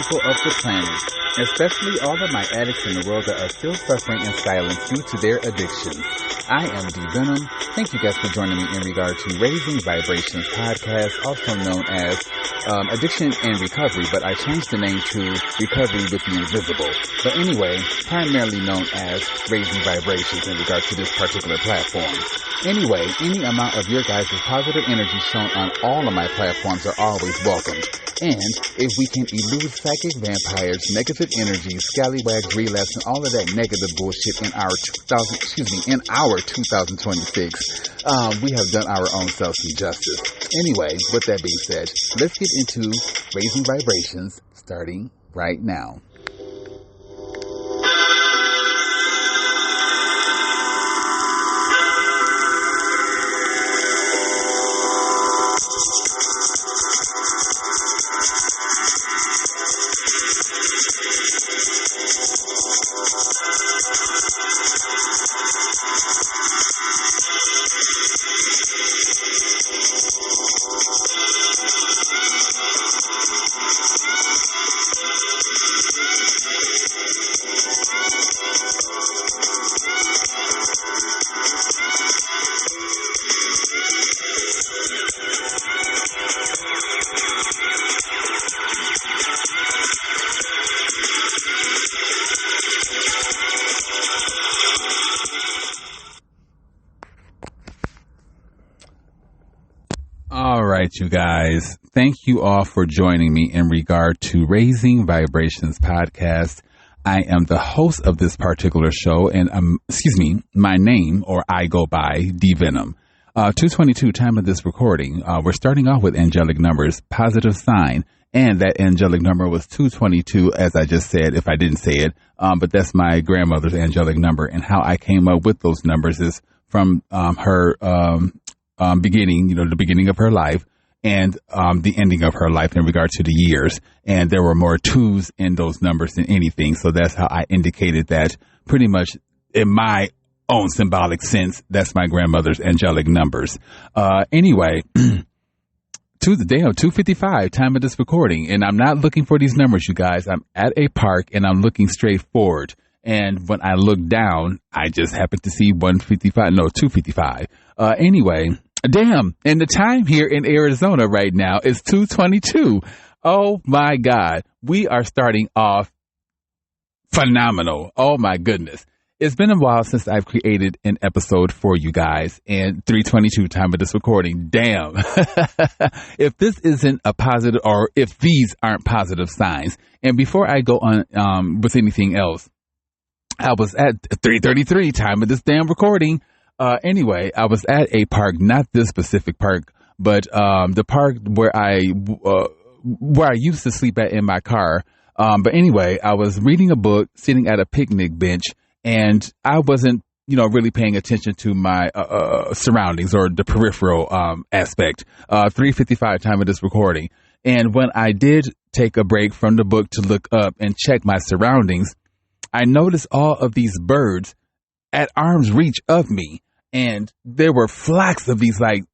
people of the planet, especially all of my addicts in the world that are still suffering in silence due to their addiction. I am D Venom. Thank you guys for joining me in regard to Raising Vibrations podcast, also known as Addiction and Recovery, but I changed the name to Recovery with the Invisible. But anyway, primarily known as Raising Vibrations in regard to this particular platform. Anyway, any amount of your guys' positive energy shown on all of my platforms are always welcome. And if we can elude psychic vampires, negative energy, scallywags, relapse, and all of that negative bullshit in our 2026, we have done our own self some justice. Anyway, with that being said, let's get into Raising Vibrations starting right now. All right, you guys. Thank you all for joining me in regard to Raising Vibrations podcast. I am the host of this particular show, and my name, or I go by D Venom. 222 time of this recording. We're starting off with angelic numbers, positive sign, and that angelic number was 222, as I just said, if I didn't say it. But that's my grandmother's angelic number, and how I came up with those numbers is from her beginning, the beginning of her life and the ending of her life in regard to the years. And there were more twos in those numbers than anything. So that's how I indicated that pretty much in my own symbolic sense. That's my grandmother's angelic numbers. Anyway, to the day of 2:55 time of this recording. And I'm not looking for these numbers, you guys. I'm at a park and I'm looking straight forward. And when I look down, I just happened to see 255. Anyway, damn. And the time here in Arizona right now is 2:22. Oh my God. We are starting off phenomenal. Oh my goodness. It's been a while since I've created an episode for you guys, and 3:22 time of this recording. Damn. If this isn't a positive, or if these aren't positive signs. And before I go on with anything else, I was at 3:33 time of this damn recording. Anyway, I was at a park, not this specific park, but the park where I used to sleep at in my car. But anyway, I was reading a book, sitting at a picnic bench, and I wasn't, really paying attention to my surroundings or the peripheral aspect. 3:55 time of this recording. And when I did take a break from the book to look up and check my surroundings, I noticed all of these birds at arm's reach of me. And there were flocks of these like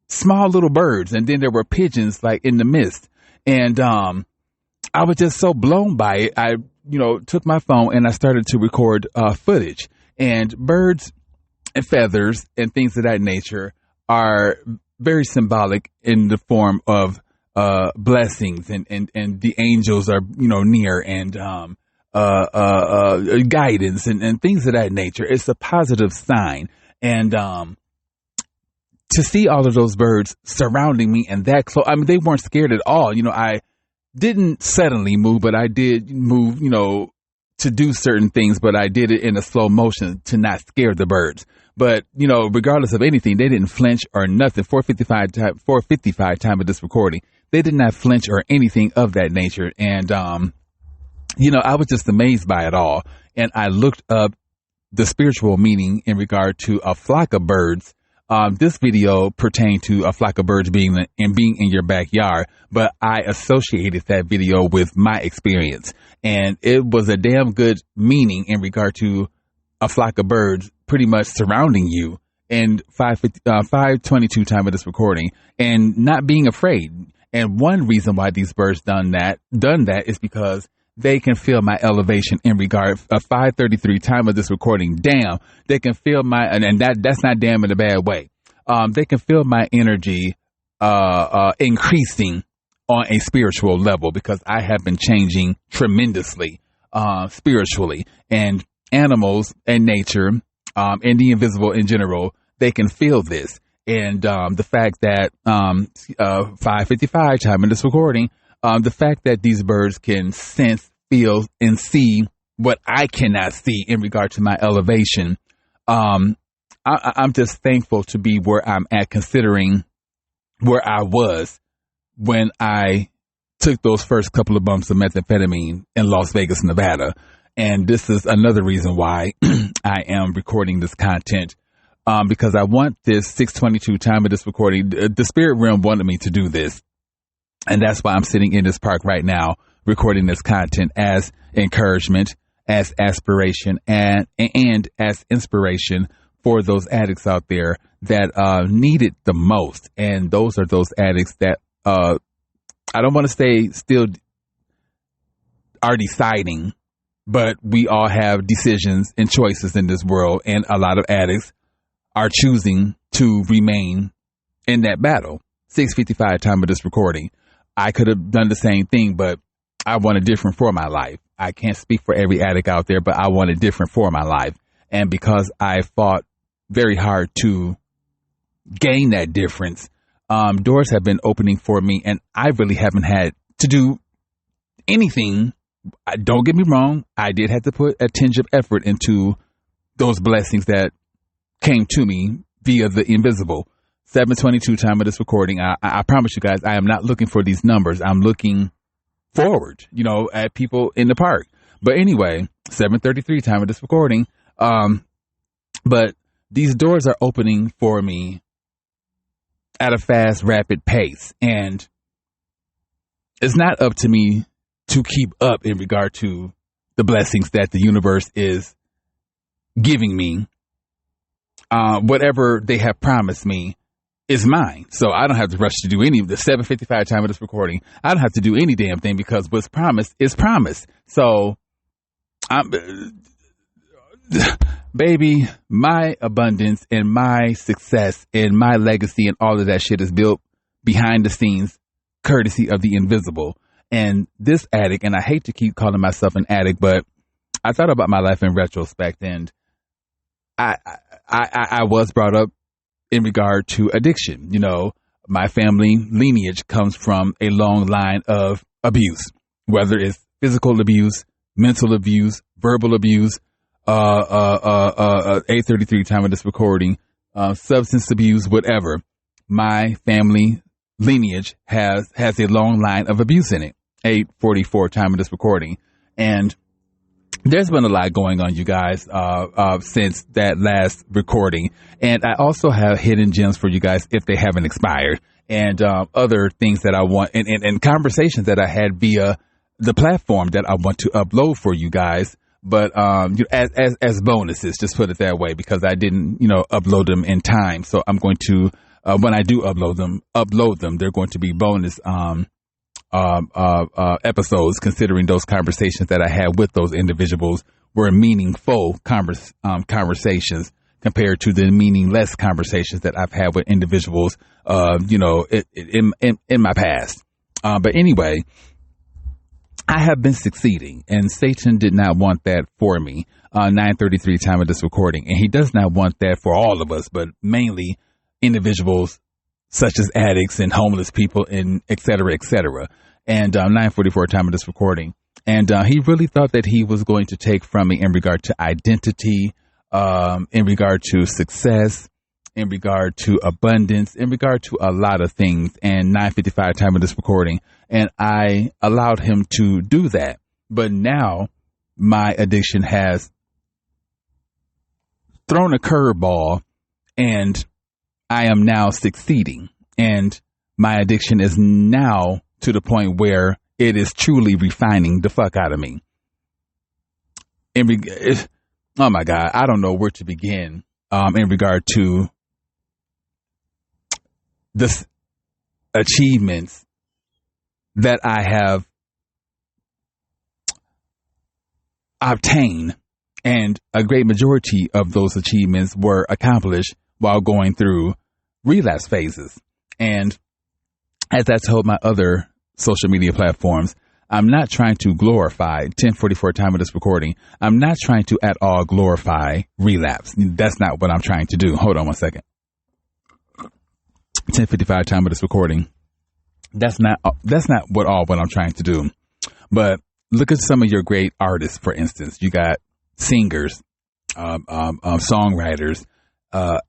small little birds. And then there were pigeons like in the midst. And I was just so blown by it. I, took my phone and I started to record footage. And birds and feathers and things of that nature are very symbolic in the form of blessings. And the angels are, near, and guidance and things of that nature. It's a positive sign. And to see all of those birds surrounding me and that close, I mean, they weren't scared at all. I didn't suddenly move, but I did move, to do certain things, but I did it in a slow motion to not scare the birds. But, regardless of anything, they didn't flinch or nothing. 4:55 time of this recording, they did not flinch or anything of that nature. And, I was just amazed by it all. And I looked up the spiritual meaning in regard to a flock of birds. This video pertained to a flock of birds being in your backyard, but I associated that video with my experience. And it was a damn good meaning in regard to a flock of birds pretty much surrounding you. And 5:22 time of this recording, and not being afraid. And one reason why these birds done that is because they can feel my elevation in regard of 5:33 time of this recording. Damn, they can feel my, and that's not damn in a bad way. They can feel my energy, increasing on a spiritual level because I have been changing tremendously, spiritually, and animals and nature, and the invisible in general, they can feel this. And, the fact that, 5:55 time in this recording, the fact that these birds can sense, feel, and see what I cannot see in regard to my elevation. I'm just thankful to be where I'm at, considering where I was when I took those first couple of bumps of methamphetamine in Las Vegas, Nevada. And this is another reason why I am recording this content, because I want this 6:22 time of this recording. The spirit realm wanted me to do this. And that's why I'm sitting in this park right now, recording this content as encouragement, as aspiration, and as inspiration for those addicts out there that need it the most. And those are those addicts that I don't want to say still are deciding, but we all have decisions and choices in this world. And a lot of addicts are choosing to remain in that battle. 6:55 time of this recording. I could have done the same thing, but I wanted different for my life. I can't speak for every addict out there, but I wanted different for my life. And because I fought very hard to gain that difference, doors have been opening for me, and I really haven't had to do anything. Don't get me wrong. I did have to put a tinge of effort into those blessings that came to me via the invisible. 7:22 time of this recording. I promise you guys, I am not looking for these numbers. I'm looking forward, at people in the park. But anyway, 7:33 time of this recording. But these doors are opening for me at a fast, rapid pace. And it's not up to me to keep up in regard to the blessings that the universe is giving me. Whatever they have promised me is mine. So I don't have to rush to do any of the 7:55 time of this recording. I don't have to do any damn thing because what's promised is promised. So baby, my abundance and my success and my legacy and all of that shit is built behind the scenes, courtesy of the invisible. And this addict, and I hate to keep calling myself an addict, but I thought about my life in retrospect, and I was brought up in regard to addiction. My family lineage comes from a long line of abuse, whether it's physical abuse, mental abuse, verbal abuse, 8:33 time of this recording, substance abuse, whatever. My family lineage has a long line of abuse in it. 8:44 time of this recording. And there's been a lot going on, you guys, since that last recording. And I also have hidden gems for you guys if they haven't expired, and other things that I want, and conversations that I had via the platform that I want to upload for you guys. But as bonuses, just put it that way, because I didn't, upload them in time. So I'm going to, when I do upload them, they're going to be bonus episodes, considering those conversations that I had with those individuals were meaningful conversations compared to the meaningless conversations that I've had with individuals, in my past. But anyway, I have been succeeding, and Satan did not want that for me. 9:33 time of this recording, and he does not want that for all of us, but mainly individuals such as addicts and homeless people, and et cetera, et cetera. And 9:44 time of this recording. And he really thought that he was going to take from me in regard to identity, in regard to success, in regard to abundance, in regard to a lot of things. And 9:55 time of this recording. And I allowed him to do that. But now my addiction has thrown a curveball, and I am now succeeding. And my addiction is now to the point where it is truly refining the fuck out of me. Oh my God, I don't know where to begin in regard to the achievements that I have obtained, and a great majority of those achievements were accomplished while going through relapse phases. And as I told my other social media platforms, I'm not trying to glorify 10:44 time of this recording. I'm not trying to at all glorify relapse. That's not what I'm trying to do. Hold on one second. 10:55 time of this recording. That's not what I'm trying to do. But look at some of your great artists, for instance. You got singers, songwriters,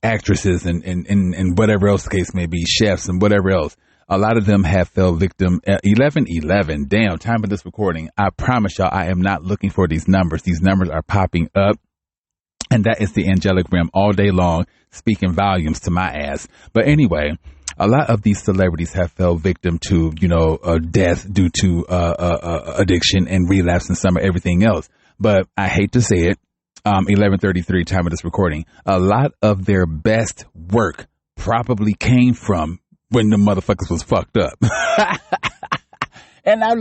actresses, and whatever else the case may be, chefs and whatever else. A lot of them have fell victim. 11:11. Damn, time of this recording. I promise y'all, I am not looking for these numbers. These numbers are popping up. And that is the angelic realm all day long, speaking volumes to my ass. But anyway, a lot of these celebrities have fell victim to, death due to addiction and relapse and some of everything else. But I hate to say it. 11:33 time of this recording. A lot of their best work probably came from when the motherfuckers was fucked up. And I'm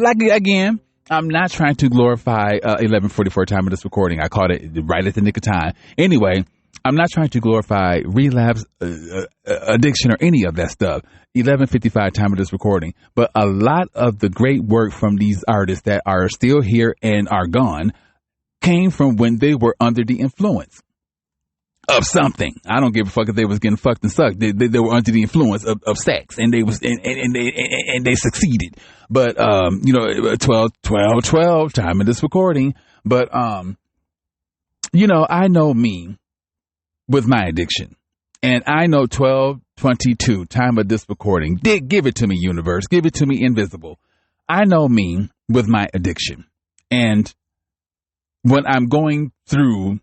not trying to glorify 11:44 time of this recording. I caught it right at the nick of time. Anyway, I'm not trying to glorify relapse, addiction, or any of that stuff. 11:55 time of this recording. But a lot of the great work from these artists that are still here and are gone came from when they were under the influence of something. I don't give a fuck if they was getting fucked and sucked. They were under the influence of sex, and they was and they succeeded. But 12 time of this recording. But I know me with my addiction, and I know 12:22 time of this recording. Give it to me, universe. Give it to me, invisible. I know me with my addiction, and when I'm going through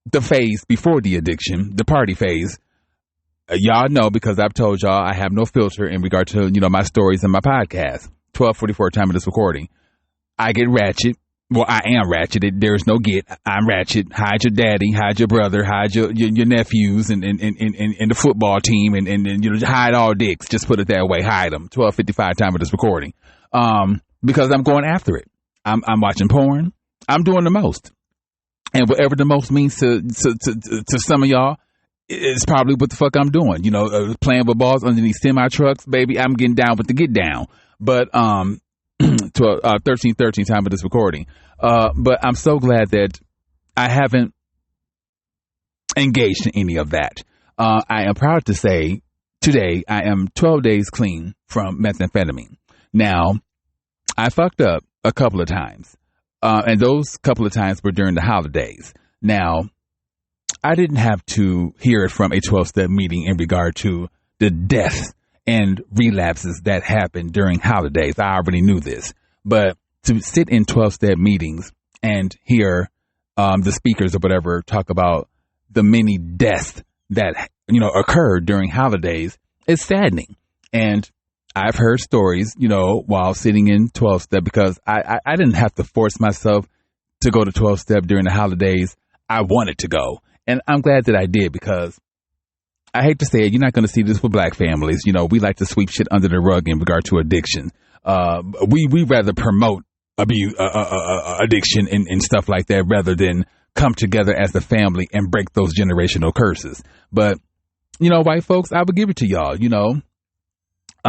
the phase before the addiction, the party phase, y'all know, because I've told y'all I have no filter in regard to, my stories and my podcast. 12:44 time of this recording. I get ratchet. Well, I am ratchet. There's no get. I'm ratchet. Hide your daddy, hide your brother, hide your nephews and the football team and hide all dicks. Just put it that way. Hide them. 12:55 time of this recording. Because I'm going after it. I'm watching porn. I'm doing the most. And whatever the most means to some of y'all, is probably what the fuck I'm doing. Playing with balls underneath semi trucks, baby. I'm getting down with the get down. But 13:13 time of this recording. But I'm so glad that I haven't engaged in any of that. I am proud to say today I am 12 days clean from methamphetamine. Now, I fucked up a couple of times. And those couple of times were during the holidays. Now, I didn't have to hear it from a 12-step meeting in regard to the deaths and relapses that happened during holidays. I already knew this. But to sit in 12-step meetings and hear the speakers or whatever talk about the many deaths that, occurred during holidays is saddening. And I've heard stories, while sitting in 12-step, because I didn't have to force myself to go to 12-step during the holidays. I wanted to go. And I'm glad that I did, because I hate to say it, you're not going to see this with black families. We like to sweep shit under the rug in regard to addiction. We rather promote addiction and stuff like that rather than come together as a family and break those generational curses. But, white folks, I would give it to y'all,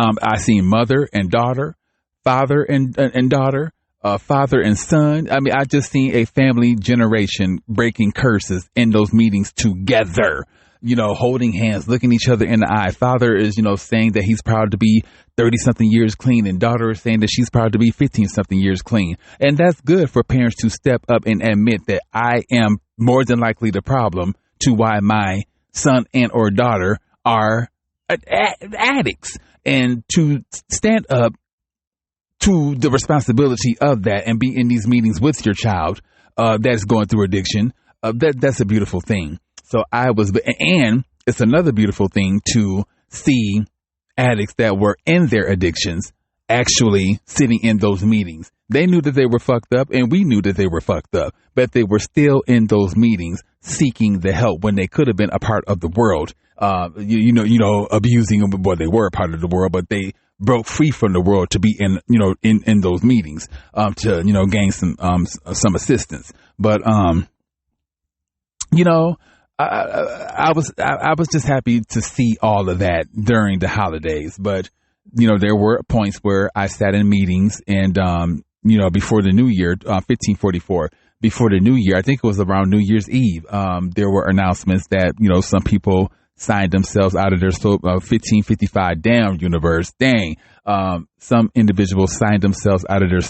I seen mother and daughter, father and daughter, father and son. I mean, I just seen a family generation breaking curses in those meetings together, holding hands, looking each other in the eye. Father is, saying that he's proud to be 30-something years clean, and daughter is saying that she's proud to be 15-something years clean. And that's good for parents to step up and admit that I am more than likely the problem to why my son and or daughter are addicts. And to stand up to the responsibility of that and be in these meetings with your child that's going through addiction, that's a beautiful thing. So and it's another beautiful thing to see addicts that were in their addictions actually sitting in those meetings. They knew that they were fucked up, and we knew that they were fucked up, but they were still in those meetings seeking the help when they could have been a part of the world. Abusing them. Well, they were a part of the world, but they broke free from the world to be in those meetings, to, gain some assistance. But, I was just happy to see all of that during the holidays. But, there were points where I sat in meetings and, before the new year, 1544, before the new year, I think it was around New Year's Eve, there were announcements that, some people signed themselves out of their 1555 down universe. Dang. Some individuals signed themselves out of their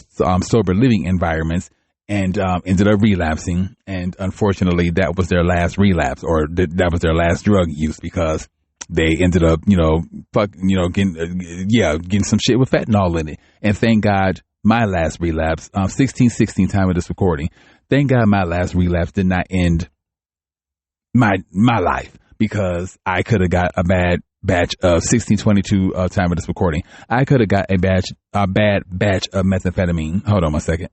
sober living environments and ended up relapsing. And unfortunately, that was their last relapse, or that was their last drug use, because they ended up, getting some shit with fentanyl in it. And thank God my last relapse, 1616 time of this recording, thank God my last relapse did not end my life, because I could have got a bad batch of 1622 time of this recording. I could have got a bad batch of methamphetamine. Hold on one second.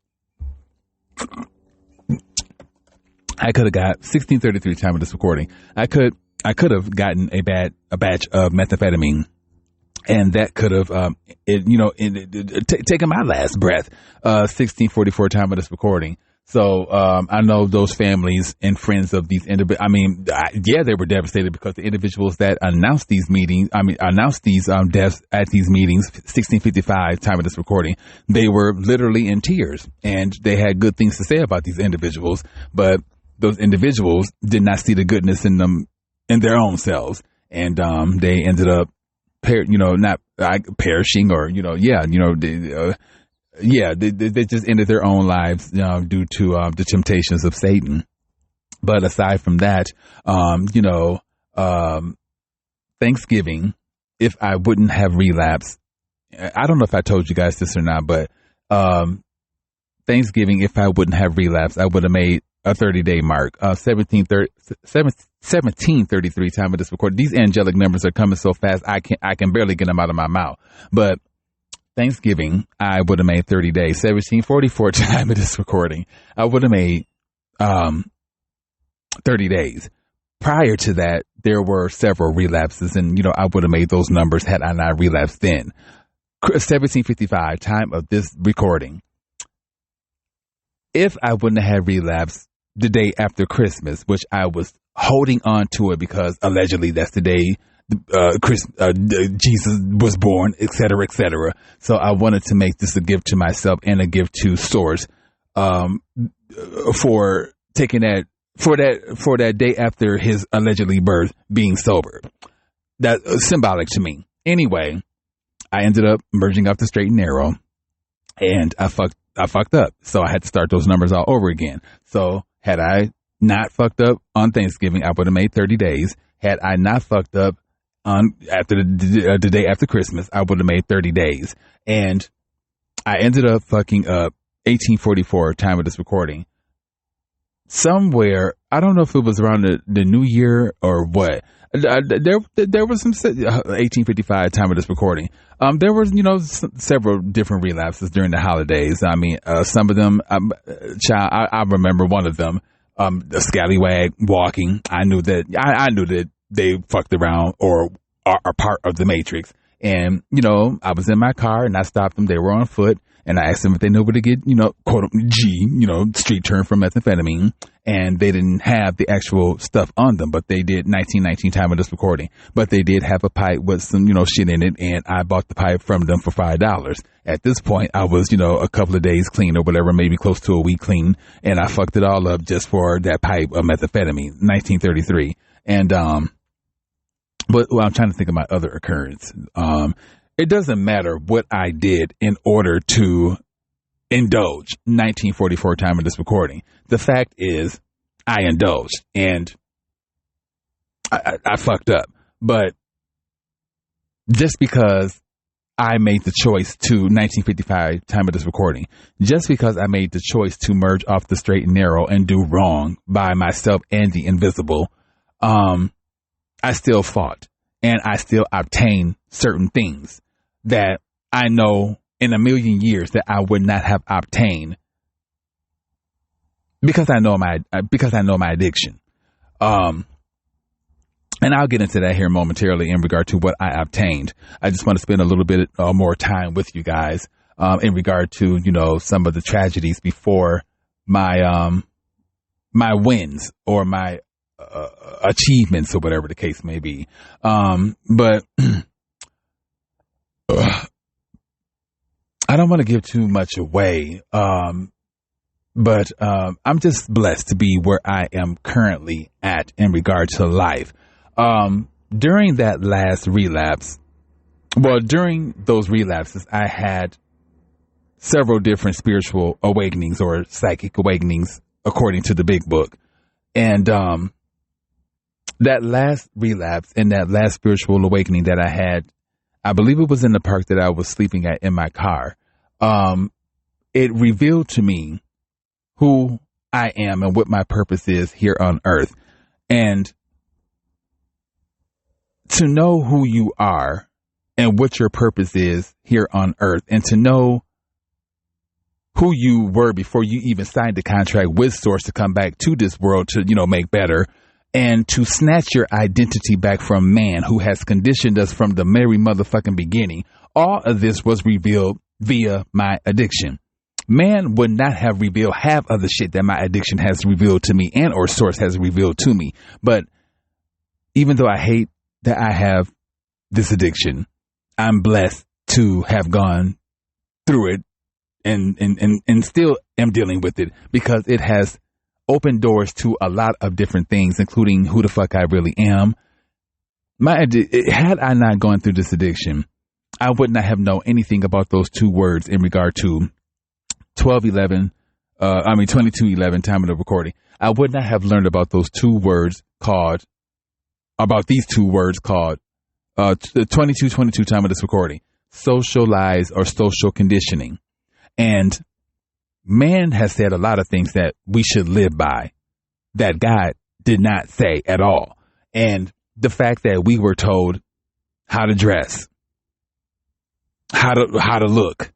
I could have got 1633 time of this recording. I could have gotten a batch of methamphetamine, and that could have, taken my last breath, 1644 time of this recording. So, I know those families and friends of these individuals. I mean, they were devastated, because the individuals that announced these deaths at these meetings, 1655 time of this recording, they were literally in tears, and they had good things to say about these individuals, but those individuals did not see the goodness in them, in their own selves. And, they ended up, not perishing, or, they just ended their own lives, due to the temptations of Satan. But aside from that, Thanksgiving, if I wouldn't have relapsed, I don't know if I told you guys this or not, but Thanksgiving, if I wouldn't have relapsed, I would have made a 30-day mark. 1733 time of this recording. These angelic numbers are coming so fast, I can barely get them out of my mouth. But Thanksgiving, I would have made 30 days. 1744 time of this recording, I would have made 30 days. Prior to that, there were several relapses, and I would have made those numbers had I not relapsed then. 1755 time of this recording. If I wouldn't have relapsed the day after Christmas, which I was holding on to it because allegedly that's the day Jesus was born, etc., etc. So I wanted to make this a gift to myself and a gift to Source, for taking that, for that day after his allegedly birth, being sober. That's symbolic to me. Anyway, I ended up merging off the straight and narrow, and I fucked up. So I had to start those numbers all over again. So had I not fucked up on Thanksgiving, I would have made 30 days. Had I not fucked up after the day after Christmas, I would have made 30 days. And I ended up fucking up 1844 time of this recording. Somewhere, I don't know if it was around the new year or what. There was some 1855 time of this recording. There was, several different relapses during the holidays. I mean, some of them, I remember one of them, the scallywag walking. I knew that they fucked around or are part of the Matrix. And, I was in my car and I stopped them. They were on foot. And I asked them if they knew where to get, quote G, street term for methamphetamine. And they didn't have the actual stuff on them, but they did 1919 time of this recording. But they did have a pipe with some, shit in it. And I bought the pipe from them for $5. At this point, I was, a couple of days clean or whatever, maybe close to a week clean. And I fucked it all up just for that pipe of methamphetamine, 1933. And, but I'm trying to think of my other occurrence. It doesn't matter what I did in order to indulge 1944 time of this recording. The fact is I indulged and I fucked up. But just because I made the choice to 1955 time of this recording, just because I made the choice to merge off the straight and narrow and do wrong by myself and the invisible, I still fought and I still obtained certain things that I know in a million years that I would not have obtained because I know my addiction. And I'll get into that here momentarily in regard to what I obtained. I just want to spend a little bit more time with you guys in regard to, some of the tragedies before my my wins or my achievements or whatever the case may be. But I don't want to give too much away. But I'm just blessed to be where I am currently at in regard to life. During that last relapse, during those relapses, I had several different spiritual awakenings or psychic awakenings, according to the big book. And that last relapse and that last spiritual awakening that I had, I believe it was in the park that I was sleeping at in my car. It revealed to me who I am and what my purpose is here on earth. And to know who you are and what your purpose is here on earth, and to know who you were before you even signed the contract with Source to come back to this world to, make better, and to snatch your identity back from man who has conditioned us from the very motherfucking beginning. All of this was revealed via my addiction. Man would not have revealed half of the shit that my addiction has revealed to me and or Source has revealed to me. But even though I hate that I have this addiction, I'm blessed to have gone through it and still am dealing with it, because it has opened doors to a lot of different things, including who the fuck I really am. Had I not gone through this addiction, I would not have known anything about those two words in regard to 2211 time of the recording. I would not have learned about those these two words called the 2222 time of this recording, social lies or social conditioning. And man has said a lot of things that we should live by that God did not say at all. And the fact that we were told how to dress, how to look.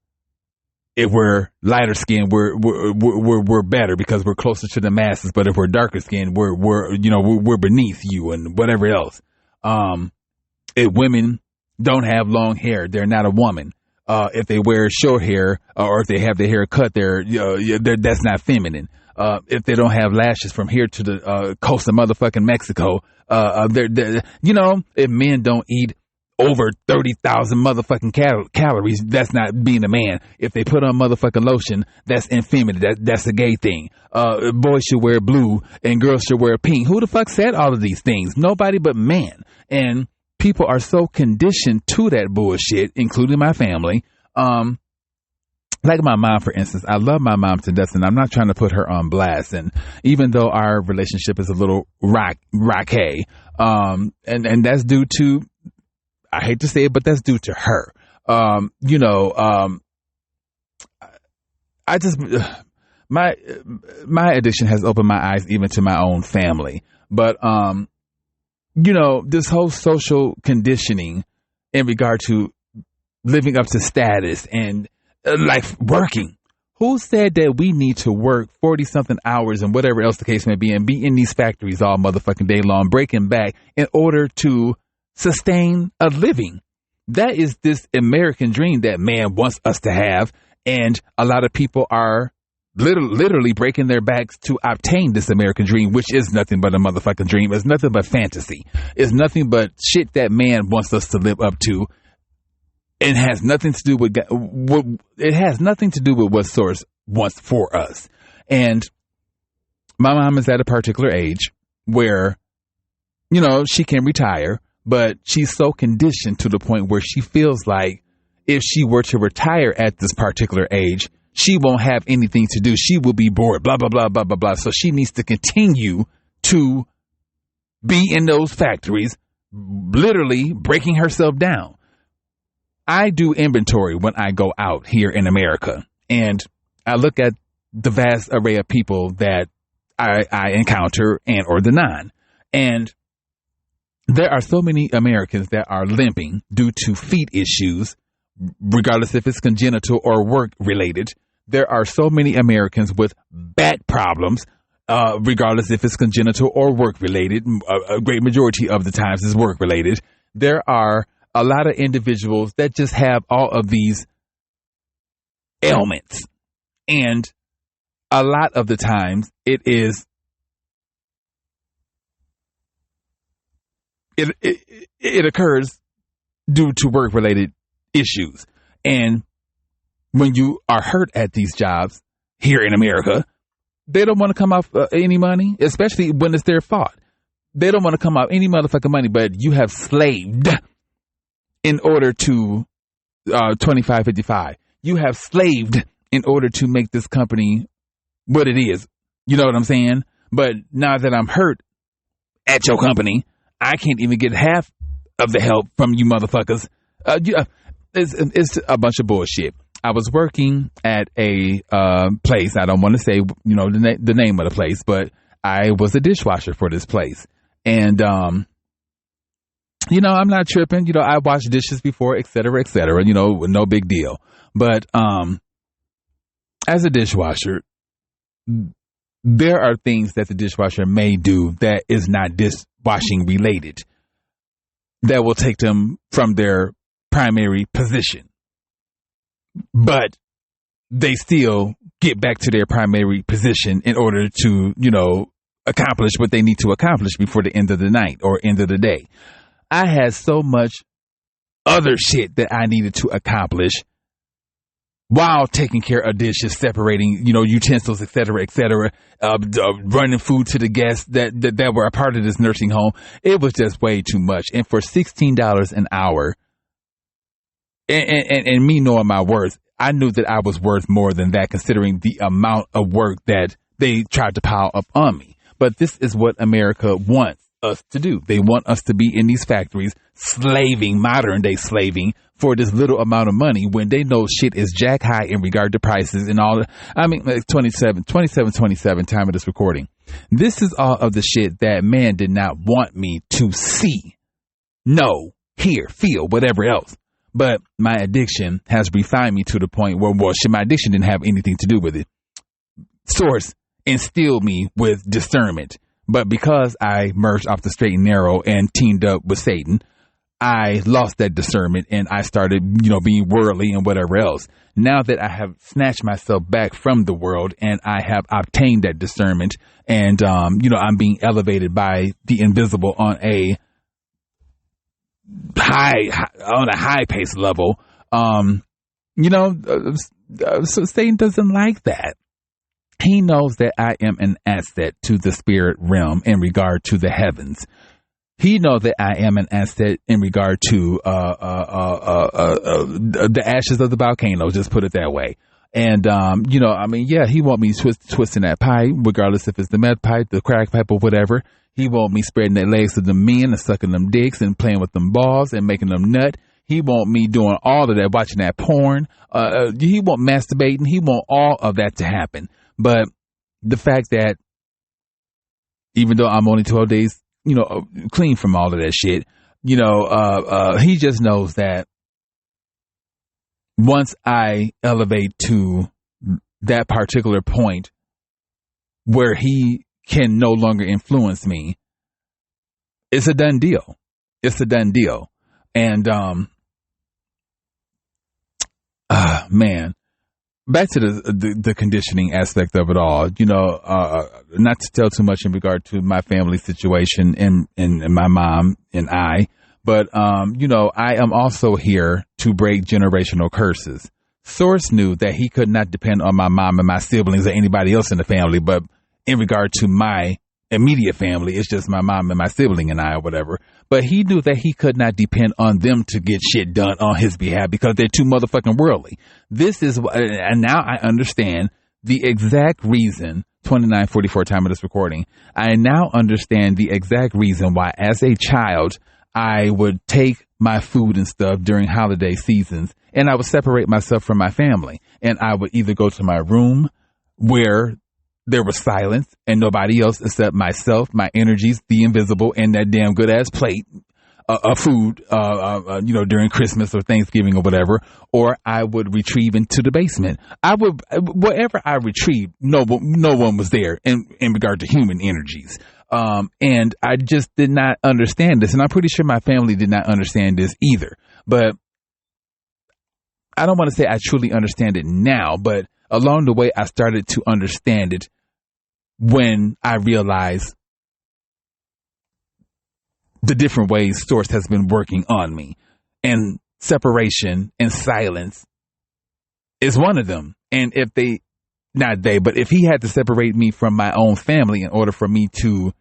If we're lighter skinned, we're better because we're closer to the masses. But if we're darker skinned, we're beneath you and whatever else. If women don't have long hair, they're not a woman. If they wear short hair or if they have their hair cut, that's not feminine. If they don't have lashes from here to the coast of motherfucking Mexico, if men don't eat over 30,000 motherfucking calories, that's not being a man. If they put on motherfucking lotion, that's effeminate. That's a gay thing. Boys should wear blue and girls should wear pink. Who the fuck said all of these things? Nobody but man. And people are so conditioned to that bullshit, including my family. Like my mom, for instance. I love my mom to death, and I'm not trying to put her on blast. And even though our relationship is a little rocky, and that's due to, I hate to say it, but that's due to her. I just, my addiction has opened my eyes even to my own family. But, this whole social conditioning in regard to living up to status and like working. Who said that we need to work 40 something hours and whatever else the case may be and be in these factories all motherfucking day long, breaking back in order to sustain a living? That is this American dream that man wants us to have. And a lot of people are literally breaking their backs to obtain this American dream, which is nothing but a motherfucking dream. It's nothing but fantasy. It's nothing but shit that man wants us to live up to. It has nothing to do with what Source wants for us. And my mom is at a particular age where, she can retire, but she's so conditioned to the point where she feels like if she were to retire at this particular age, she won't have anything to do. She will be bored, blah, blah, blah, blah, blah, blah. So she needs to continue to be in those factories, literally breaking herself down. I do inventory when I go out here in America, and I look at the vast array of people that I encounter and or the non. And there are so many Americans that are limping due to feet issues, regardless if it's congenital or work related. There are so many Americans with back problems, regardless if it's congenital or work related. A great majority of the times is work related. There are a lot of individuals that just have all of these ailments. And a lot of the times it occurs due to work related issues. And when you are hurt at these jobs here in America, they don't want to come off any money, especially when it's their fault. They don't want to come off any motherfucking money, but you have slaved in order to 2555. You have slaved in order to make this company what it is. You know what I'm saying? But now that I'm hurt at your company, I can't even get half of the help from you motherfuckers. It's a bunch of bullshit. I was working at a place. I don't want to say, the name of the place, but I was a dishwasher for this place. And, I'm not tripping. I washed dishes before, et cetera, no big deal. But as a dishwasher, there are things that the dishwasher may do that is not dishwashing related that will take them from their primary position. But they still get back to their primary position in order to, accomplish what they need to accomplish before the end of the night or end of the day. I had so much other shit that I needed to accomplish while taking care of dishes, separating, utensils, et cetera, running food to the guests that were a part of this nursing home. It was just way too much. And for $16 an hour, and me knowing my worth, I knew that I was worth more than that, considering the amount of work that they tried to pile up on me. But this is what America wants us to do. They want us to be in these factories, slaving, modern day slaving, for this little amount of money when they know shit is jack high in regard to prices and all. 27 time of this recording. This is all of the shit that man did not want me to see, know, hear, feel, whatever else. But my addiction has refined me to the point where, my addiction didn't have anything to do with it. Source instilled me with discernment. But because I merged off the straight and narrow and teamed up with Satan, I lost that discernment and I started, being worldly and whatever else. Now that I have snatched myself back from the world and I have obtained that discernment and, I'm being elevated by the invisible on a high pace level. So Satan doesn't like that. He knows that I am an asset to the spirit realm in regard to the heavens. He knows that I am an asset in regard to the ashes of the volcano, just put it that way. And, he want me twisting that pipe, regardless if it's the meth pipe, the crack pipe, or whatever. He want me spreading their legs to the men and sucking them dicks and playing with them balls and making them nut. He want me doing all of that, watching that porn. He want masturbating. He want all of that to happen. But the fact that even though I'm only 12 days, clean from all of that shit, he just knows that once I elevate to that particular point where he can no longer influence me, it's a done deal. It's a done deal. And, man. Back to the conditioning aspect of it all, not to tell too much in regard to my family situation and my mom and I, but, I am also here to break generational curses. Source knew that he could not depend on my mom and my siblings or anybody else in the family, but in regard to my immediate family, it's just my mom and my sibling and I or whatever. But he knew that he could not depend on them to get shit done on his behalf because they're too motherfucking worldly. This is, and now I understand the exact reason, 29:44 time of this recording, I now understand the exact reason why as a child, I would take my food and stuff during holiday seasons and I would separate myself from my family and I would either go to my room where there was silence and nobody else except myself, my energies, the invisible, and that damn good ass plate. a food, during Christmas or Thanksgiving or whatever, or I would retrieve into the basement. Wherever I retrieved, no one was there in regard to human energies. And I just did not understand this. And I'm pretty sure my family did not understand this either. But I don't want to say I truly understand it now, but along the way, I started to understand it when I realized the different ways Source has been working on me. And separation and silence is one of them. And if if he had to separate me from my own family in order for me to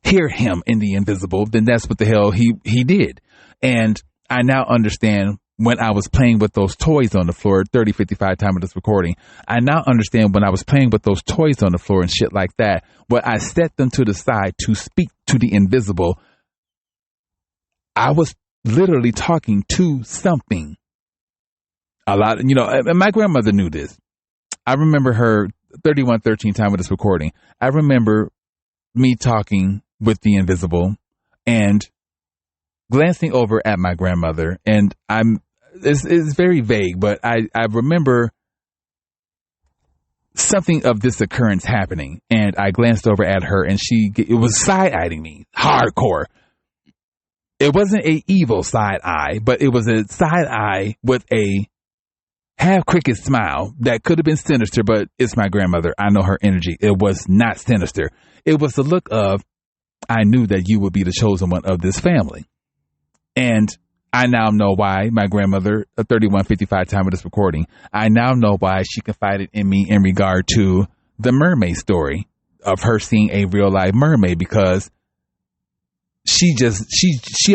hear him in the invisible, then that's what the hell he did. And I now understand when I was playing with those toys on the floor, 30, 55 time of this recording, I now understand when I was playing with those toys on the floor and shit like that, where I set them to the side to speak to the invisible, I was literally talking to something. And my grandmother knew this. I remember her 3113 time of this recording. I remember me talking with the invisible and glancing over at my grandmother, and it's very vague, but I remember something of this occurrence happening, and I glanced over at her, and it was side-eyeing me hardcore. It wasn't a evil side eye, but it was a side eye with a half cricket smile that could have been sinister, but it's my grandmother. I know her energy. It was not sinister. It was the look of, I knew that you would be the chosen one of this family. And I now know why my grandmother, 3155 time of this recording, I now know why she confided in me in regard to the mermaid story of her seeing a real life mermaid, because she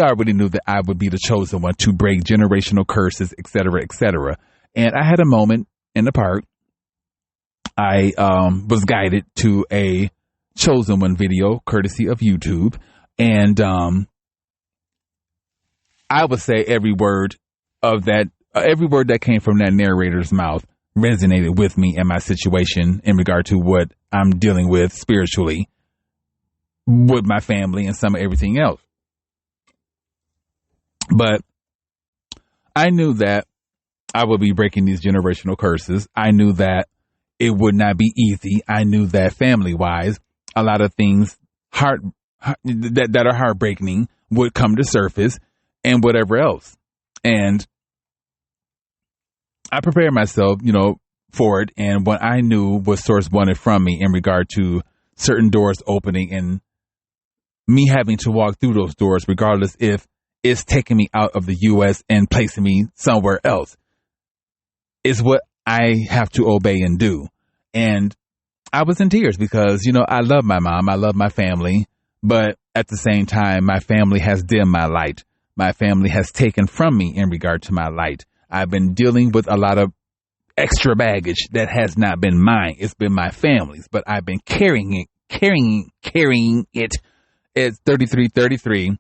already knew that I would be the chosen one to break generational curses, et cetera, et cetera. And I had a moment in the park. I was guided to a chosen one video courtesy of YouTube. And I would say every word that came from that narrator's mouth resonated with me and my situation in regard to what I'm dealing with spiritually with my family and some of everything else. But I knew that I would be breaking these generational curses. I knew that it would not be easy. I knew that family-wise, a lot of things that are heartbreaking would come to surface and whatever else. And I prepared myself, for it. And what I knew what Source wanted from me in regard to certain doors opening and me having to walk through those doors, regardless if it's taking me out of the U.S. and placing me somewhere else, is what I have to obey and do. And I was in tears because, I love my mom. I love my family. But at the same time, my family has dimmed my light. My family has taken from me in regard to my light. I've been dealing with a lot of extra baggage that has not been mine. It's been my family's, but I've been carrying it. It's 3333.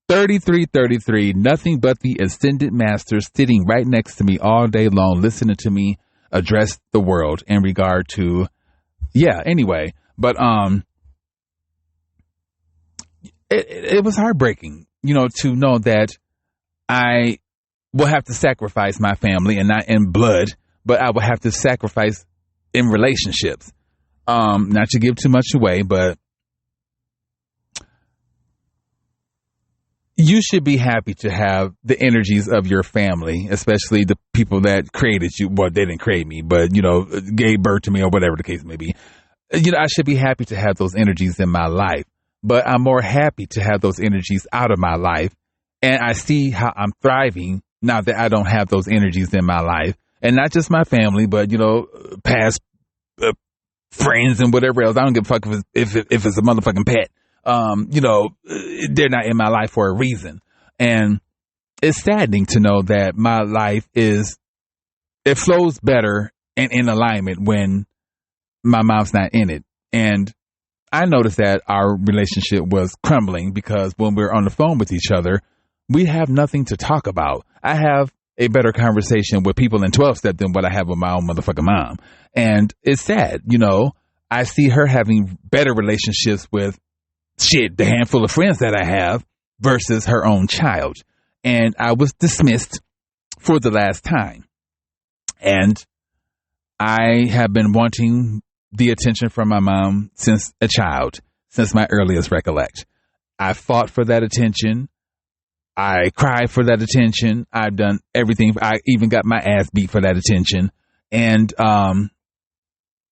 3333, nothing but the ascended masters sitting right next to me all day long, listening to me address the world in regard to, anyway. But it was heartbreaking, to know that I will have to sacrifice my family, and not in blood, but I will have to sacrifice in relationships. Not to give too much away, but you should be happy to have the energies of your family, especially the people that created you. Well, they didn't create me, but, gave birth to me or whatever the case may be. I should be happy to have those energies in my life, but I'm more happy to have those energies out of my life. And I see how I'm thriving now that I don't have those energies in my life, and not just my family, but, past friends and whatever else. I don't give a fuck if it's a motherfucking pet. They're not in my life for a reason. And it's saddening to know that my life it flows better and in alignment when my mom's not in it. And I noticed that our relationship was crumbling because when we're on the phone with each other, we have nothing to talk about. I have a better conversation with people in 12-step than what I have with my own motherfucking mom. And it's sad, I see her having better relationships with the handful of friends that I have versus her own child. And I was dismissed for the last time. And I have been wanting the attention from my mom since a child, since my earliest recollect. I fought for that attention. I cried for that attention. I've done everything. I even got my ass beat for that attention, and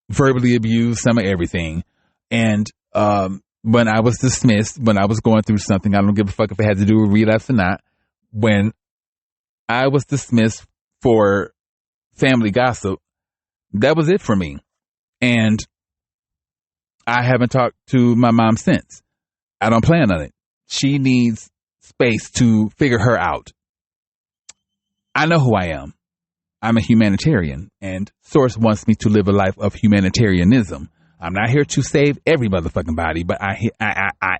verbally abused, some of everything. And when I was dismissed, when I was going through something, I don't give a fuck if it had to do with relapse or not. When I was dismissed for family gossip, that was it for me. And I haven't talked to my mom since. I don't plan on it. She needs space to figure her out. I know who I am. I'm a humanitarian, and Source wants me to live a life of humanitarianism. I'm not here to save every motherfucking body, but I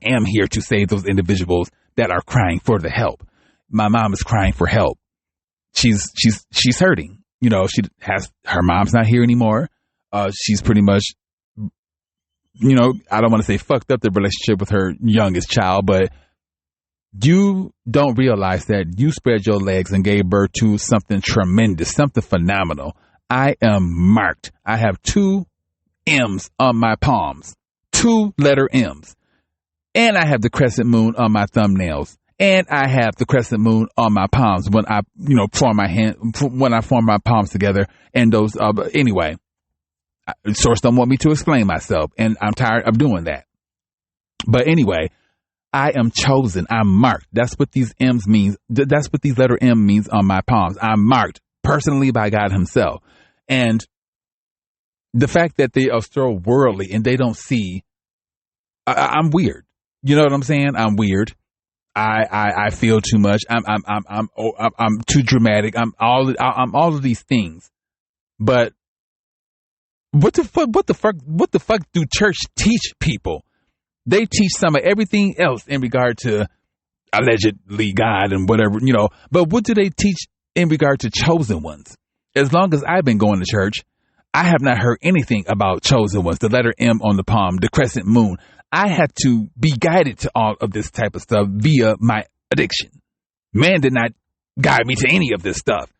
am here to save those individuals that are crying for the help. My mom is crying for help. She's hurting. You know, her mom's not here anymore. She's pretty much, you know, I don't want to say fucked up the relationship with her youngest child, but you don't realize that you spread your legs and gave birth to something tremendous, something phenomenal. I am marked. I have 2 M's on my palms, 2 letter M's. And I have the crescent moon on my thumbnails. And I have the crescent moon on my palms when I, form my palms together. And those, anyway, Source don't want me to explain myself, and I'm tired of doing that. But anyway, I am chosen. I'm marked. That's what these M's means. That's what these letter M means on my palms. I'm marked personally by God himself. And the fact that they are so worldly and they don't see, I'm weird. You know what I'm saying? I'm weird. I feel too much. I'm too dramatic. I'm all of these things. But what the fuck do church teach people? They teach some of everything else in regard to allegedly God and whatever, but what do they teach in regard to chosen ones? As long as I've been going to church, I have not heard anything about chosen ones, the letter M on the palm, the crescent moon. I had to be guided to all of this type of stuff via my addiction. Man did not guide me to any of this stuff,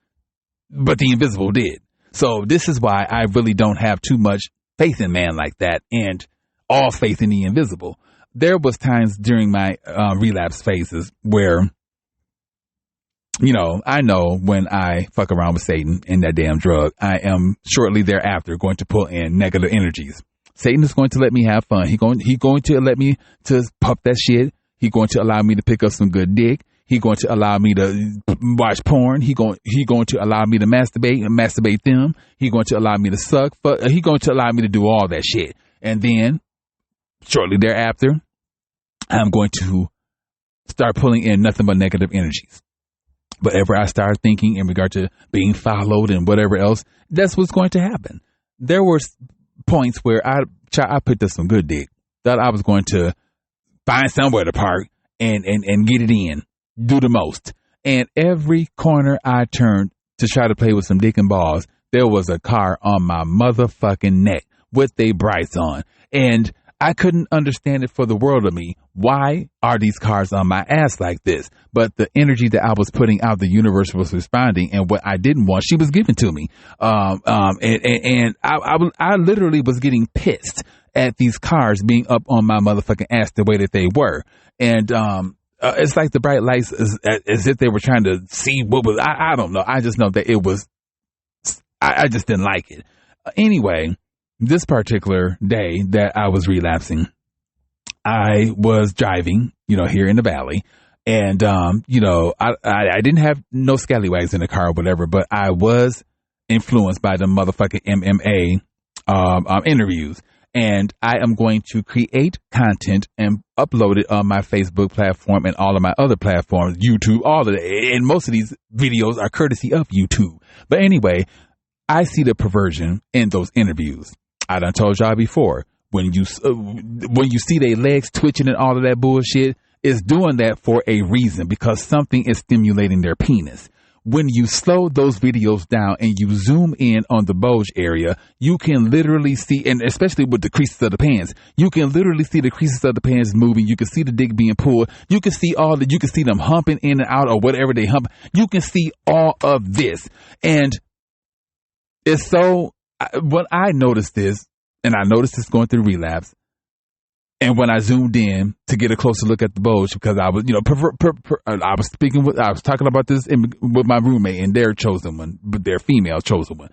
but the invisible did. So this is why I really don't have too much faith in man like that, and all faith in the invisible. There was times during my relapse phases where, I know when I fuck around with Satan and that damn drug, I am shortly thereafter going to pull in negative energies. Satan is going to let me have fun. He going to let me to puff that shit. He going to allow me to pick up some good dick. He going to allow me to watch porn. He going to allow me to masturbate them. He going to allow me to suck. He going to allow me to do all that shit. And then shortly thereafter, I'm going to start pulling in nothing but negative energies. Whatever I start thinking in regard to being followed and whatever else, that's what's going to happen. There were points where I picked up some good dick. Thought I was going to find somewhere to park and get it in, do the most. And every corner I turned to try to play with some dick and balls, there was a car on my motherfucking neck with they brights on. And I couldn't understand it for the world of me. Why are these cars on my ass like this? But the energy that I was putting out, the universe was responding, and what I didn't want, she was giving to me. And I literally was getting pissed at these cars being up on my motherfucking ass the way that they were. And it's like the bright lights as if they were trying to see what was. I don't know. I just know that it was. I just didn't like it. Anyway. This particular day that I was relapsing, I was driving, here in the valley, and, I didn't have no scallywags in the car or whatever, but I was influenced by the motherfucking MMA interviews, and I am going to create content and upload it on my Facebook platform and all of my other platforms, YouTube, all of it, and most of these videos are courtesy of YouTube. But anyway, I see the perversion in those interviews. I done told y'all before, when you see their legs twitching and all of that bullshit, it's doing that for a reason, because something is stimulating their penis. when you slow those videos down and you zoom in on the bulge area, you can literally see, and especially with the creases of the pants, you can literally see the creases of the pants moving. You can see the dick being pulled. You can see you can see them humping in and out or whatever they hump. You can see all of this. And it's so, when I noticed this, and I noticed this going through Relapse, and when I zoomed in to get a closer look at the bulge, because I was, I was talking about this with my roommate and their chosen one, but their female chosen one.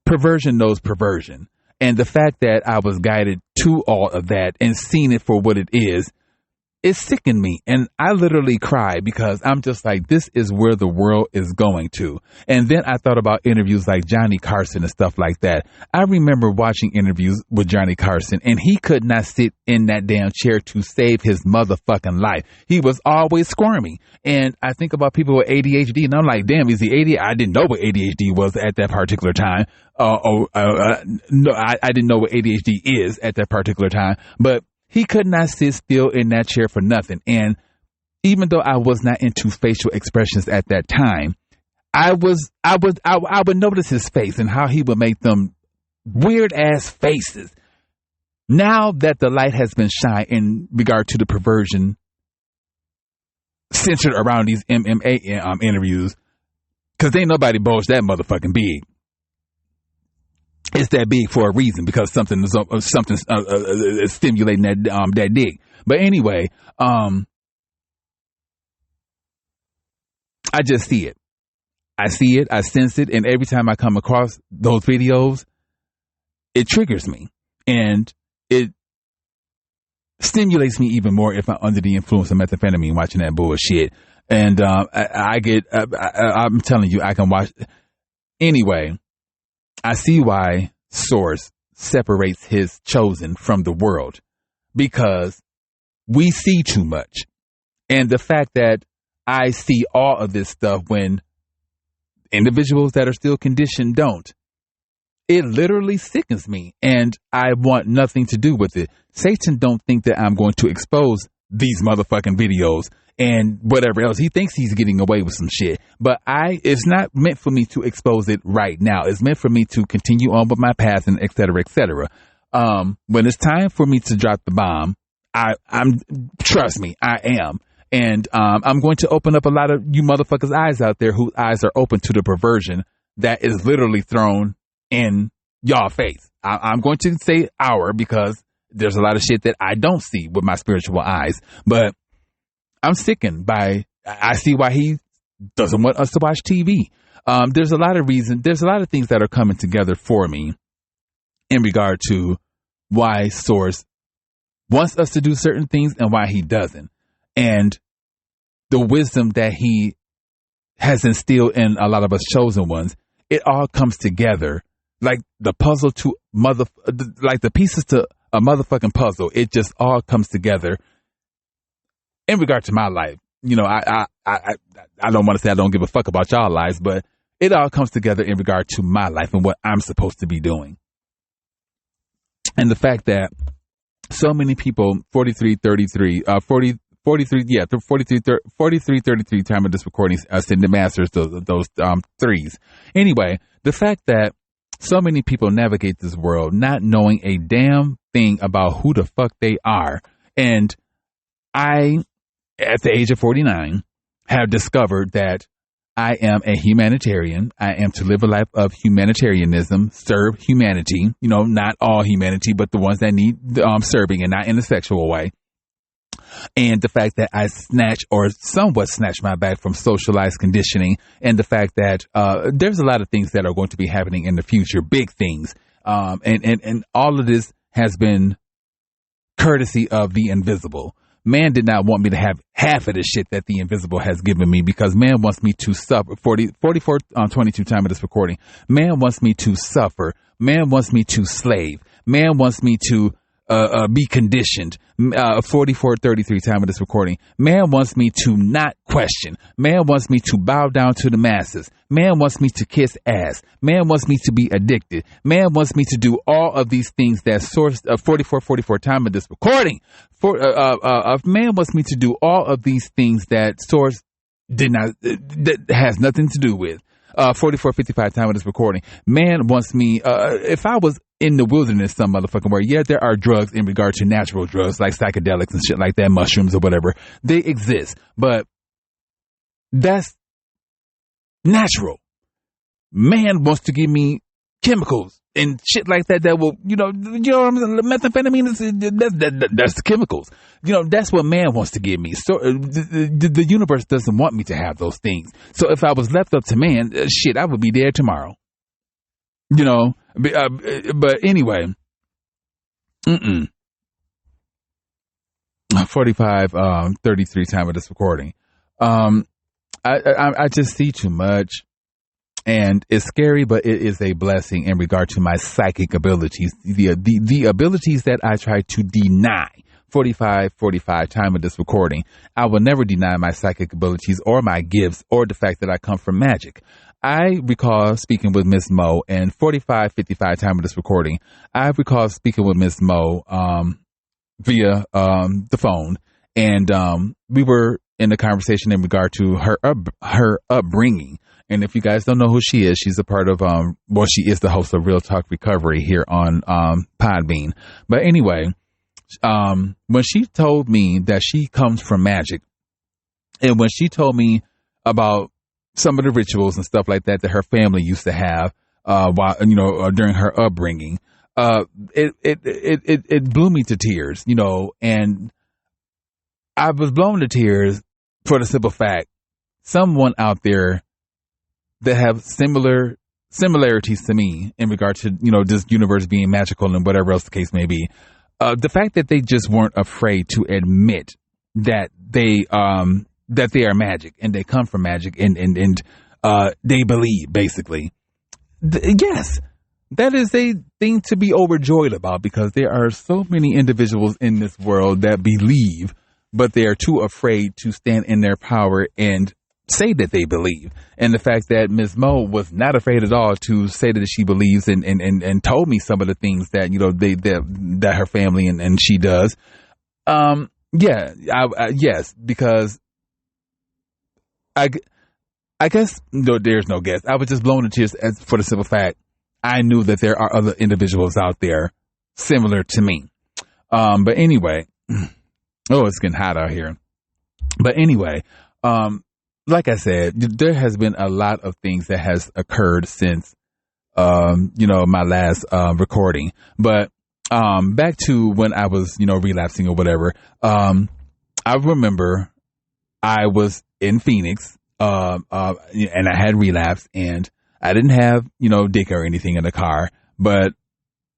Perversion knows perversion. And the fact that I was guided to all of that and seeing it for what it is, it sickened me. And I literally cried because I'm just like, this is where the world is going to. And then I thought about interviews like Johnny Carson and stuff like that. I remember watching interviews with Johnny Carson, and he could not sit in that damn chair to save his motherfucking life. He was always squirming. And I think about people with ADHD, and I'm like, damn, is he ADHD? I didn't know what ADHD was at that particular time. No, I didn't know what ADHD is at that particular time. But he could not sit still in that chair for nothing. And even though I was not into facial expressions at that time, I would notice his face and how he would make them weird ass faces. Now that the light has been shined in regard to the perversion centered around these MMA interviews, because ain't nobody bulged that motherfucking big. It's that big for a reason, because something is stimulating that dick. But anyway, I just see it. I see it. I sense it. And every time I come across those videos, it triggers me. And it stimulates me even more if I'm under the influence of methamphetamine watching that bullshit. And I'm telling you, I can watch. Anyway, I see why Source separates his chosen from the world, because we see too much. And the fact that I see all of this stuff when individuals that are still conditioned don't, it literally sickens me, and I want nothing to do with it. Satan don't think that I'm going to expose these motherfucking videos and whatever else. He thinks he's getting away with some shit. But it's not meant for me to expose it right now. It's meant for me to continue on with my path and et cetera, et cetera. When it's time for me to drop the bomb, trust me, I am. And I'm going to open up a lot of you motherfuckers' eyes out there whose eyes are open to the perversion that is literally thrown in y'all face. I'm going to say because there's a lot of shit that I don't see with my spiritual eyes. But I'm sickened by, I see why he doesn't want us to watch TV. There's a lot of reasons. There's a lot of things that are coming together for me in regard to why Source wants us to do certain things and why he doesn't. And the wisdom that he has instilled in a lot of us chosen ones, it all comes together like the puzzle to like the pieces to a motherfucking puzzle. It just all comes together. In regard to my life, I don't want to say I don't give a fuck about y'all lives, but it all comes together in regard to my life and what I'm supposed to be doing. And the fact that so many people, 4333 time of this recording, send the masters those threes. Anyway, the fact that so many people navigate this world not knowing a damn thing about who the fuck they are. And I, at the age of 49, have discovered that I am a humanitarian. I am to live a life of humanitarianism, serve humanity, not all humanity, but the ones that need serving, and not in a sexual way. And the fact that I somewhat snatch my back from socialized conditioning, and the fact that there's a lot of things that are going to be happening in the future, big things. And all of this has been courtesy of the invisible. Man did not want me to have half of the shit that the invisible has given me, because man wants me to suffer. 44:22 time of this recording. Man wants me to suffer. Man wants me to slave. Man wants me to be conditioned. 44:33 time of this recording. Man wants me to not question. Man wants me to bow down to the masses. Man wants me to kiss ass. Man wants me to be addicted. Man wants me to do all of these things that Source 44:44 time of this recording. Man wants me to do all of these things that Source did not, that has nothing to do with. 44:55 time of this recording. Man wants me, if I was in the wilderness some motherfucking where, yeah, there are drugs in regard to natural drugs like psychedelics and shit like that, mushrooms or whatever. They exist, but that's natural. Man wants to give me chemicals and shit like that will, methamphetamine that's the chemicals. That's what man wants to give me. So the universe doesn't want me to have those things. So if I was left up to man, shit, I would be dead tomorrow. But anyway, 45:33 time of this recording. I just see too much. And it's scary, but it is a blessing in regard to my psychic abilities, the abilities that I try to deny. 45:45 time of this recording. I will never deny my psychic abilities or my gifts or the fact that I come from magic. I recall speaking with Miss Mo, and 45:55 time of this recording. I recall speaking with Miss Mo via the phone, and we were in a conversation in regard to her upbringing. And if you guys don't know who she is, she's a part of, she is the host of Real Talk Recovery here on Podbean. But anyway, when she told me that she comes from magic, and when she told me about some of the rituals and stuff like that her family used to have, during her upbringing, it blew me to tears, and I was blown to tears for the simple fact, someone out there that have similarities to me in regard to, this universe being magical and whatever else the case may be. The fact that they just weren't afraid to admit that they are magic and they come from magic and they believe, basically. Yes, that is a thing to be overjoyed about, because there are so many individuals in this world that believe, but they are too afraid to stand in their power and say that they believe. And the fact that Ms. Mo was not afraid at all to say that she believes and told me some of the things that, that her family and she does. Yes, because I guess there's no guess. I was just blown to tears for the simple fact I knew that there are other individuals out there similar to me. But anyway, it's getting hot out here. But anyway, like I said, there has been a lot of things that has occurred since, my last recording. But back to when I was, relapsing or whatever. I remember I was in Phoenix, and I had relapsed, and I didn't have, dick or anything in the car, but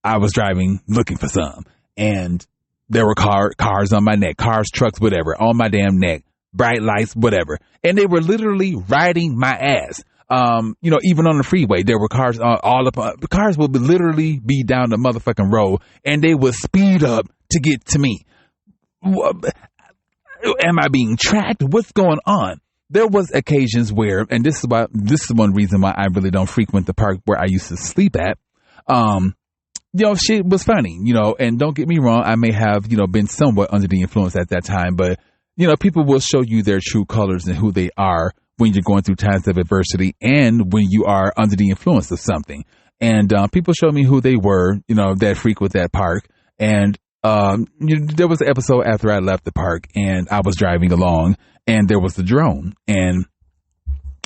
I was driving looking for some, and there were cars on my neck, cars, trucks, whatever, on my damn neck. Bright lights, whatever. And they were literally riding my ass. Even on the freeway, there were cars all up. The cars would literally be down the motherfucking road, and they would speed up to get to me. Am I being tracked? What's going on? There was occasions where, and this is one reason why I really don't frequent the park where I used to sleep at. Shit was funny, and don't get me wrong, I may have, been somewhat under the influence at that time, but people will show you their true colors and who they are when you're going through times of adversity and when you are under the influence of something. And people showed me who they were, that frequent that park. And there was an episode after I left the park and I was driving along and there was the drone. And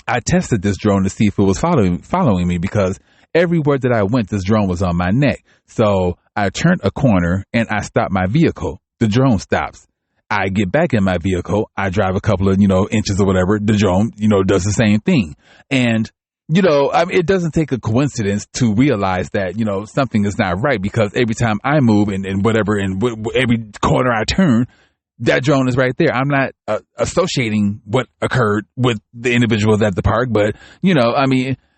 I tested this drone to see if it was following me, because everywhere that I went, this drone was on my neck. So I turned a corner and I stopped my vehicle. The drone stops. I get back in my vehicle. I drive a couple of, inches or whatever. The drone, does the same thing. And, it doesn't take a coincidence to realize that, something is not right, because every time I move and whatever, and every corner I turn, that drone is right there. I'm not associating what occurred with the individuals at the park, but,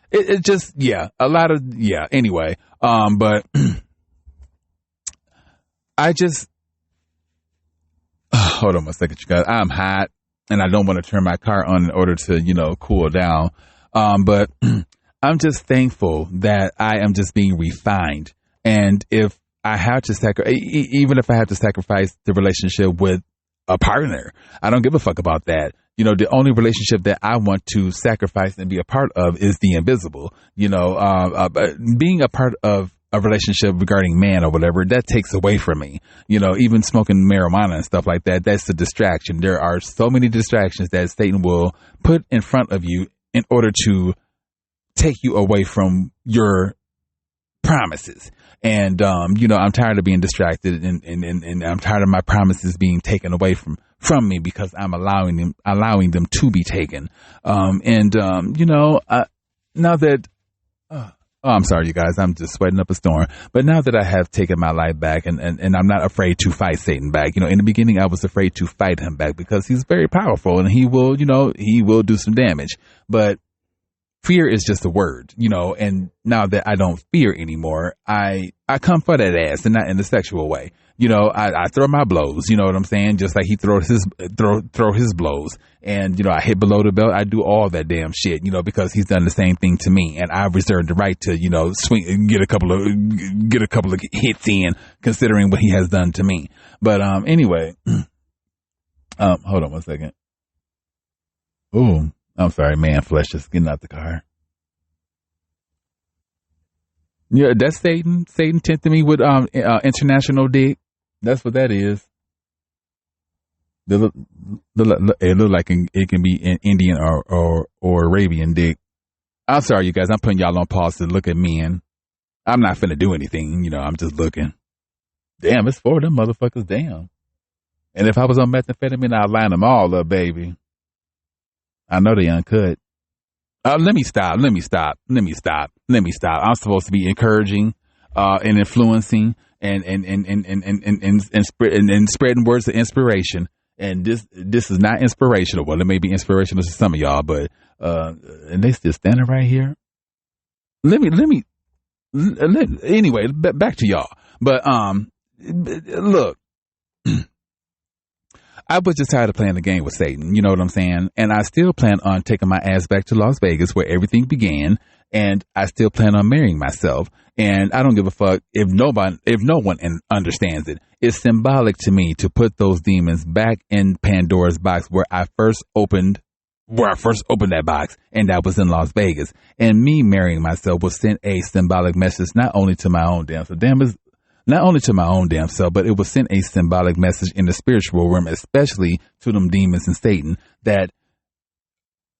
it just, anyway. But I just, hold on a second, you guys. I'm hot and I don't want to turn my car on in order to, cool down. But I'm just thankful that I am just being refined. And if I have to even if I have to sacrifice the relationship with a partner. I don't give a fuck about that. The only relationship that I want to sacrifice and be a part of is the invisible. Being a part of a relationship regarding man or whatever, that takes away from me. Even smoking marijuana and stuff like that, that's a distraction. There are so many distractions that Satan will put in front of you in order to take you away from your promises. And, I'm tired of being distracted and I'm tired of my promises being taken away from me because I'm allowing them to be taken. Now that, I'm sorry, you guys, I'm just sweating up a storm. But now that I have taken my life back and I'm not afraid to fight Satan back, in the beginning, I was afraid to fight him back because he's very powerful and he will do some damage. But fear is just a word, and now that I don't fear anymore, I come for that ass and not in a sexual way. I throw my blows, you know what I'm saying? Just like he throws his blows, and, I hit below the belt. I do all that damn shit, because he's done the same thing to me, and I reserve the right to, swing, get a couple of hits in considering what he has done to me. But, anyway, hold on one second. Oh, I'm sorry, man, flesh just getting out the car. Yeah, that's Satan. Satan tempted me with international dick. That's what that is. It look like it can be an Indian or Arabian dick. I'm sorry, you guys. I'm putting y'all on pause to look at men. I'm not finna do anything. I'm just looking. Damn, it's 4 of them motherfuckers. Damn. And if I was on methamphetamine, I'd line them all up, baby. I know they uncut. Let me stop. I'm supposed to be encouraging, and influencing and spreading words of inspiration. And this is not inspirational. Well, it may be inspirational to some of y'all, but, and they still standing right here. Anyway, back to y'all. But, look. I was just tired of playing the game with Satan, you know what I'm saying? And I still plan on taking my ass back to Las Vegas where everything began, and I still plan on marrying myself. And I don't give a fuck if no one understands it. It's symbolic to me to put those demons back in Pandora's box where I first opened that box, and that was in Las Vegas. And me marrying myself will send a symbolic message not only to my own damn self, but it will send a symbolic message in the spiritual realm, especially to them demons and Satan, that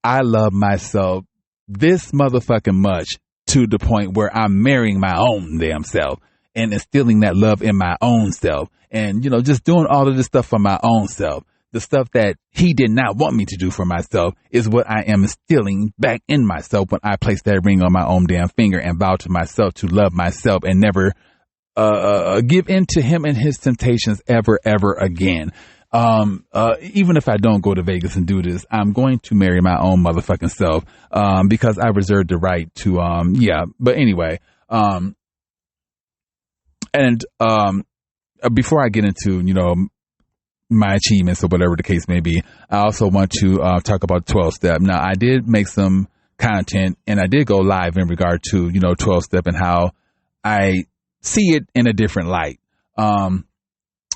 I love myself this motherfucking much to the point where I'm marrying my own damn self and instilling that love in my own self. And, just doing all of this stuff for my own self. The stuff that he did not want me to do for myself is what I am instilling back in myself when I place that ring on my own damn finger and vow to myself to love myself and never give in to him and his temptations ever again. Even if I don't go to Vegas and do this, I'm going to marry my own motherfucking self, because I reserve the right to, but anyway, before I get into, my achievements or whatever the case may be, I also want to, talk about 12 step. Now, I did make some content and I did go live in regard to, 12 step and how I see it in a different light.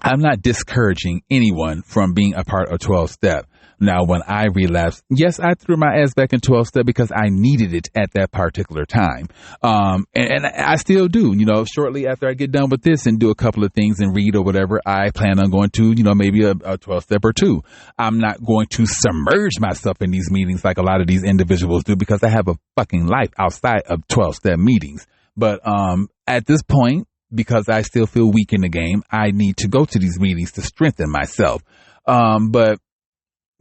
I'm not discouraging anyone from being a part of 12 step. Now, when I relapsed, yes, I threw my ass back in 12 step because I needed it at that particular time. And I still do, shortly after I get done with this and do a couple of things and read or whatever, I plan on going to, maybe a 12 step or 2. I'm not going to submerge myself in these meetings like a lot of these individuals do because I have a fucking life outside of 12 step meetings. But, at this point, because I still feel weak in the game, I need to go to these meetings to strengthen myself. But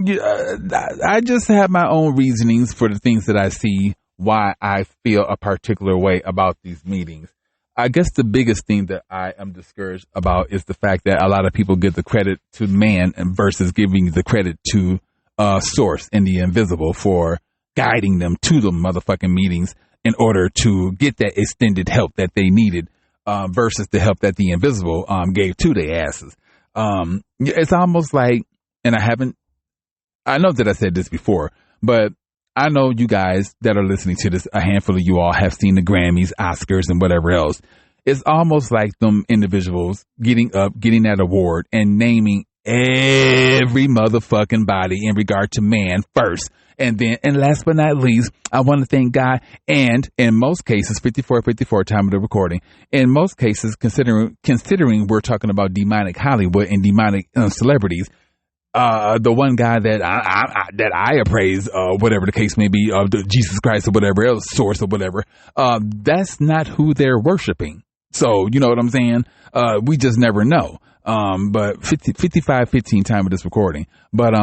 I just have my own reasonings for the things that I see, why I feel a particular way about these meetings. I guess the biggest thing that I am discouraged about is the fact that a lot of people give the credit to man versus giving the credit to source and the invisible for guiding them to the motherfucking meetings in order to get that extended help that they needed. Versus the help that the invisible gave to their asses. It's almost like, and I know that I said this before, but I know you guys that are listening to this, a handful of you all have seen the Grammys, Oscars, and whatever else. It's almost like them individuals getting up, getting that award, and naming every motherfucking body in regard to man first. And then, and last but not least, I want to thank God. And in most cases, 54 time of the recording, in most cases, considering we're talking about demonic Hollywood and demonic celebrities, the one guy that I appraise, whatever the case may be, of the Jesus Christ or whatever else, source or whatever, that's not who they're worshiping. So, you know what I'm saying? We just never know. But 55:15 time of this recording. But,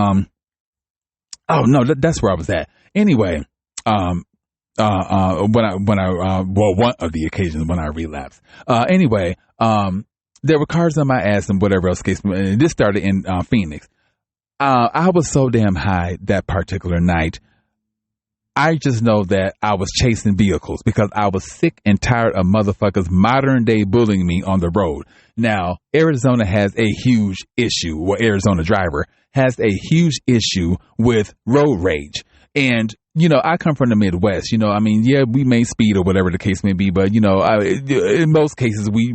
oh no, that's where I was at. Anyway, one of the occasions when I relapsed. Anyway, there were cars on my ass and whatever else case. And this started in, Phoenix. I was so damn high that particular night. I just know that I was chasing vehicles because I was sick and tired of motherfuckers modern day bullying me on the road. Now, Arizona has a huge issue, or Arizona driver has a huge issue with road rage. And, you know, I come from the Midwest, you know, I mean, yeah, we may speed or whatever the case may be, but, you know, in most cases, we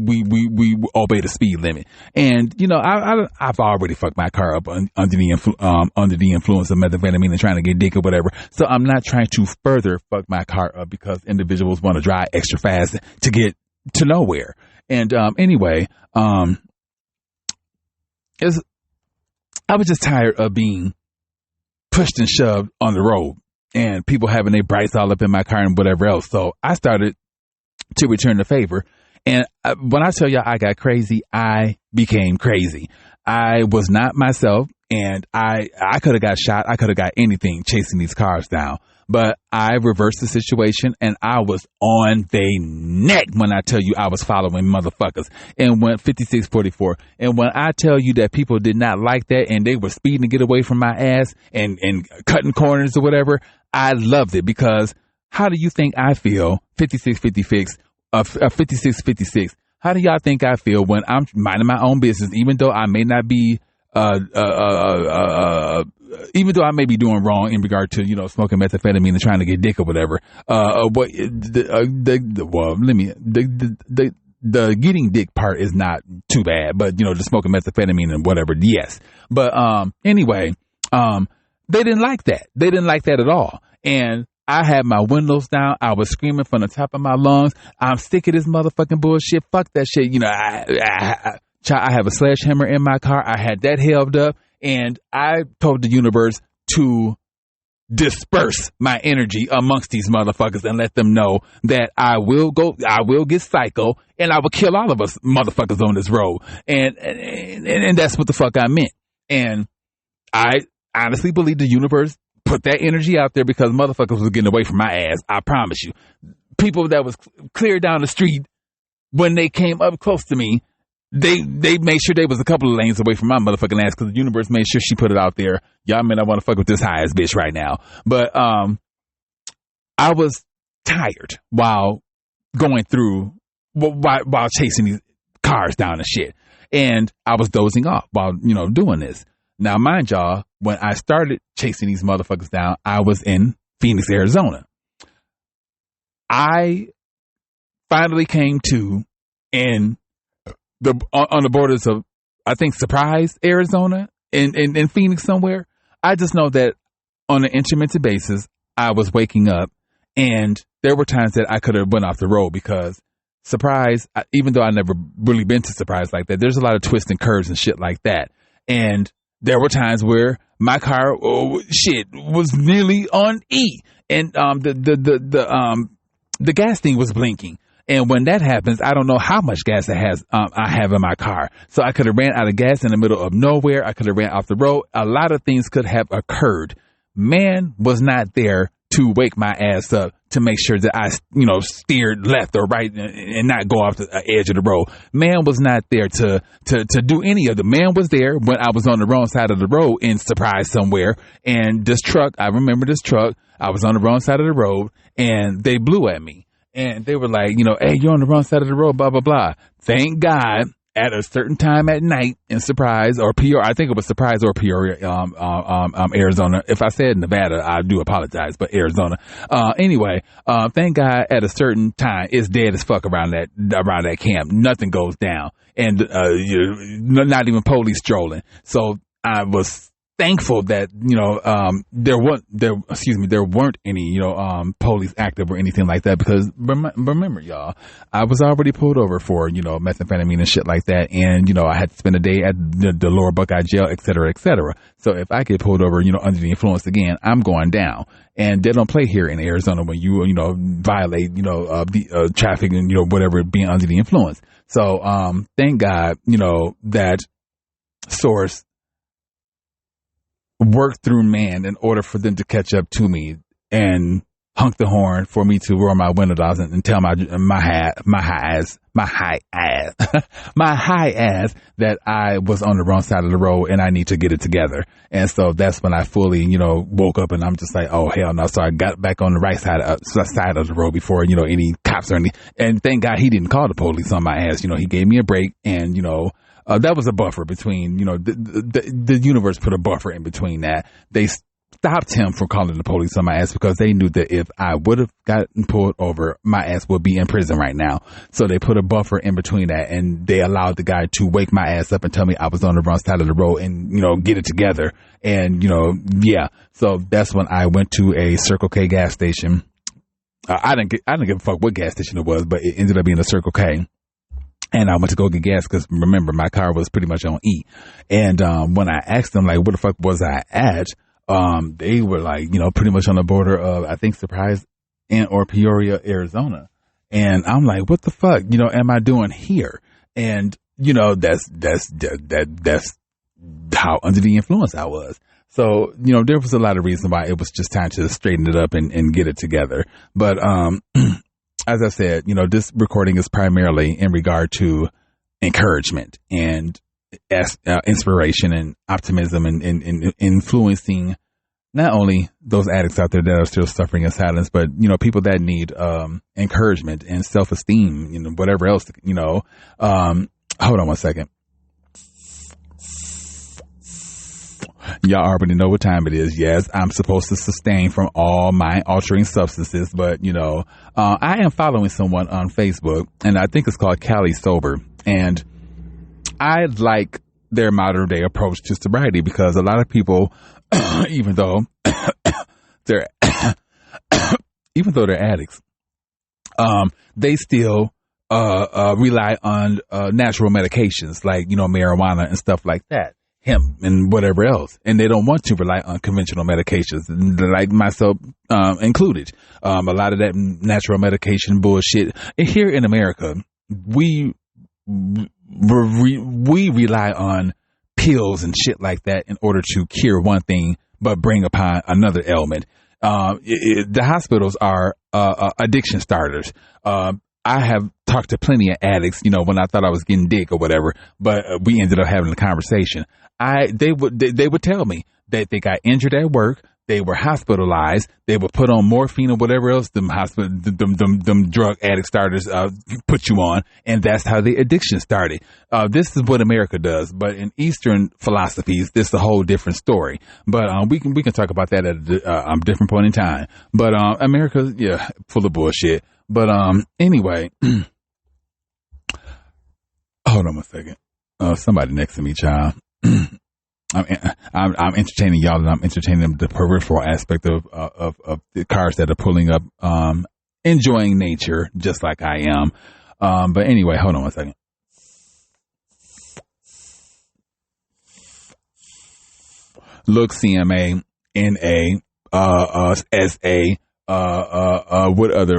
obey the speed limit. And, you know, I've already fucked my car up under the influence of methamphetamine and trying to get dick or whatever. So I'm not trying to further fuck my car up because individuals want to drive extra fast to get to nowhere. And, anyway, I was just tired of being pushed and shoved on the road and people having their brights all up in my car and whatever else. So I started to return the favor. And when I tell y'all I got crazy, I became crazy. I was not myself, and I could have got shot. I could have got anything chasing these cars down. But I reversed the situation, and I was on their neck when I tell you I was following motherfuckers and went 5644. And when I tell you that people did not like that and they were speeding to get away from my ass and cutting corners or whatever, I loved it because how do you think I feel 5656, 5656? How do y'all think I feel when I'm minding my own business, even though I may not be even though I may be doing wrong in regard to, you know, smoking methamphetamine and trying to get dick or whatever, the getting dick part is not too bad, but, you know, the smoking methamphetamine and whatever, yes. But, anyway, they didn't like that. They didn't like that at all. And I had my windows down. I was screaming from the top of my lungs. I'm sick of this motherfucking bullshit. Fuck that shit. You know, I have a sledgehammer in my car. I had that held up. And I told the universe to disperse my energy amongst these motherfuckers and let them know that I will get psycho and I will kill all of us motherfuckers on this road. And that's what the fuck I meant. And I honestly believe the universe put that energy out there because motherfuckers was getting away from my ass. I promise you. People that was clear down the street, when they came up close to me, They made sure they was a couple of lanes away from my motherfucking ass because the universe made sure she put it out there. Y'all mean I want to fuck with this high ass bitch right now. But I was tired while going through, while chasing these cars down and shit. And I was dozing off while, you know, doing this. Now, mind y'all, when I started chasing these motherfuckers down, I was in Phoenix, Arizona. I finally came to in on the borders of, I think, Surprise, Arizona, in Phoenix somewhere. I just know that on an intermittent basis, I was waking up, and there were times that I could have went off the road because Surprise, even though I never really been to Surprise like that, there's a lot of twists and curves and shit like that. And there were times where my car, was nearly on E, and the gas thing was blinking. And when that happens, I don't know how much gas I have in my car. So I could have ran out of gas in the middle of nowhere. I could have ran off the road. A lot of things could have occurred. Man was not there to wake my ass up to make sure that I, you know, steered left or right and not go off the edge of the road. Man was not there to do any of the. Man was there when I was on the wrong side of the road in Surprise somewhere. And this truck, I remember this truck, I was on the wrong side of the road and they blew at me. And they were like, you know, hey, you're on the wrong side of the road, blah, blah, blah. Thank God at a certain time at night in Surprise or Peoria. I think it was Surprise or Peoria, Arizona. If I said Nevada, I do apologize, but Arizona. Anyway, thank God at a certain time, it's dead as fuck around that camp. Nothing goes down. And, not even police strolling. So I was thankful that, there weren't any, police active or anything like that, because remember, y'all, I was already pulled over for, methamphetamine and shit like that. And, I had to spend a day at the Lower Buckeye jail, et cetera, et cetera. So if I get pulled over, under the influence again, I'm going down. And they don't play here in Arizona when you, violate, the traffic and, whatever, being under the influence. So, thank God, that source worked through man in order for them to catch up to me and honk the horn for me to roll my window down and tell my high ass that I was on the wrong side of the road and I need to get it together. And so that's when I fully, woke up and I'm just like, oh hell no. So I got back on the right side of the road before, any cops or anything. And thank God he didn't call the police on my ass. He gave me a break and, that was a buffer between, the universe put a buffer in between that. They stopped him from calling the police on my ass because they knew that if I would have gotten pulled over, my ass would be in prison right now. So they put a buffer in between that and they allowed the guy to wake my ass up and tell me I was on the wrong side of the road and, get it together. And, yeah. So that's when I went to a Circle K gas station. I didn't give a fuck what gas station it was, but it ended up being a Circle K. And I went to go get gas because, remember, my car was pretty much on E. And when I asked them, like, what the fuck was I at, they were like, pretty much on the border of, I think, Surprise or Peoria, Arizona. And I'm like, what the fuck, am I doing here? And, that's how under the influence I was. So, there was a lot of reason why it was just time to straighten it up and get it together. But, as I said, this recording is primarily in regard to encouragement and inspiration and optimism and influencing not only those addicts out there that are still suffering in silence, but, people that need encouragement and self-esteem, whatever else, hold on one second. Y'all already know what time it is. Yes, I'm supposed to sustain from all my altering substances, but, I am following someone on Facebook, and I think it's called Cali Sober, and I like their modern day approach to sobriety because a lot of people, even though they're addicts, they still rely on natural medications like, marijuana and stuff like that. Hemp and whatever else. And they don't want to rely on conventional medications, like myself included. A lot of that natural medication bullshit. Here in America, we rely on pills and shit like that in order to cure one thing, but bring upon another ailment. The hospitals are addiction starters. I have talked to plenty of addicts, when I thought I was getting dick or whatever, but we ended up having a conversation. They would tell me that they got injured at work. They were hospitalized. They were put on morphine or whatever else them drug addict starters put you on, and that's how the addiction started. This is what America does, but in Eastern philosophies, this is a whole different story. But we can talk about that at a different point in time. But America, yeah, full of bullshit. But anyway, hold on a second. Somebody next to me, child. I'm entertaining y'all, and I'm entertaining the peripheral aspect of the cars that are pulling up, enjoying nature just like I am. But anyway, hold on one second. Look, CMA, NA, SA, what other,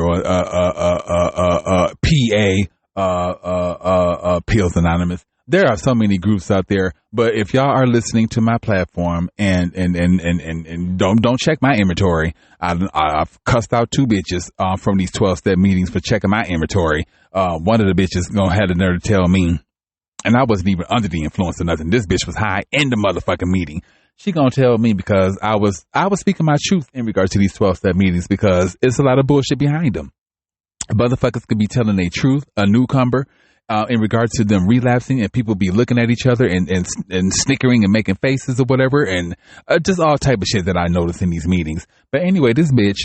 PA, Pills Anonymous. There are so many groups out there, but if y'all are listening to my platform and don't check my inventory, I've cussed out 2 bitches from these 12-step meetings for checking my inventory. One of the bitches gonna have the nerve to tell me, and I wasn't even under the influence or nothing. This bitch was high in the motherfucking meeting. She gonna tell me because I was speaking my truth in regards to these 12-step meetings because it's a lot of bullshit behind them. Motherfuckers could be telling their truth, a newcomer, in regards to them relapsing, and people be looking at each other and snickering and making faces or whatever, and just all type of shit that I notice in these meetings. But anyway, this bitch,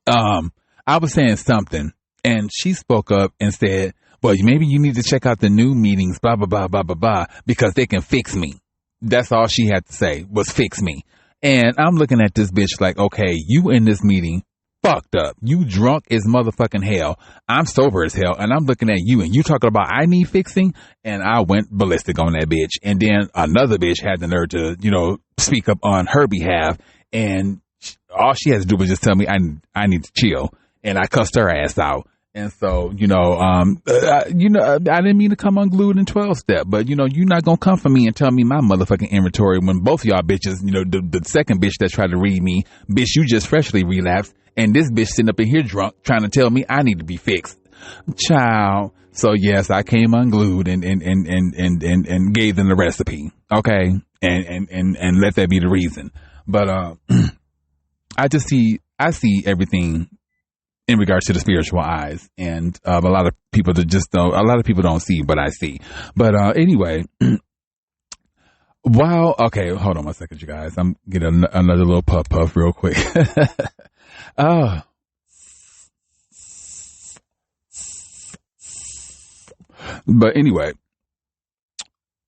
I was saying something, and she spoke up and said, well, maybe you need to check out the new meetings, blah, blah, blah, blah, blah, blah, because they can fix me. That's all she had to say was fix me. And I'm looking at this bitch like, okay, you in this meeting fucked up. You drunk as motherfucking hell. I'm sober as hell. And I'm looking at you and you talking about I need fixing. And I went ballistic on that bitch. And then another bitch had the nerve to, speak up on her behalf. And all she had to do was just tell me I need to chill. And I cussed her ass out. And so, I didn't mean to come unglued in 12-step, but, you're not going to come for me and tell me my motherfucking inventory when both of y'all bitches, the second bitch that tried to read me, bitch, you just freshly relapsed. And this bitch sitting up in here drunk trying to tell me I need to be fixed. Child. So, yes, I came unglued and gave them the recipe. Okay. And let that be the reason. But, I see everything in regards to the spiritual eyes, and a lot of people don't see what I see. But anyway, okay, hold on one second, you guys. I'm getting another little puff real quick. But anyway,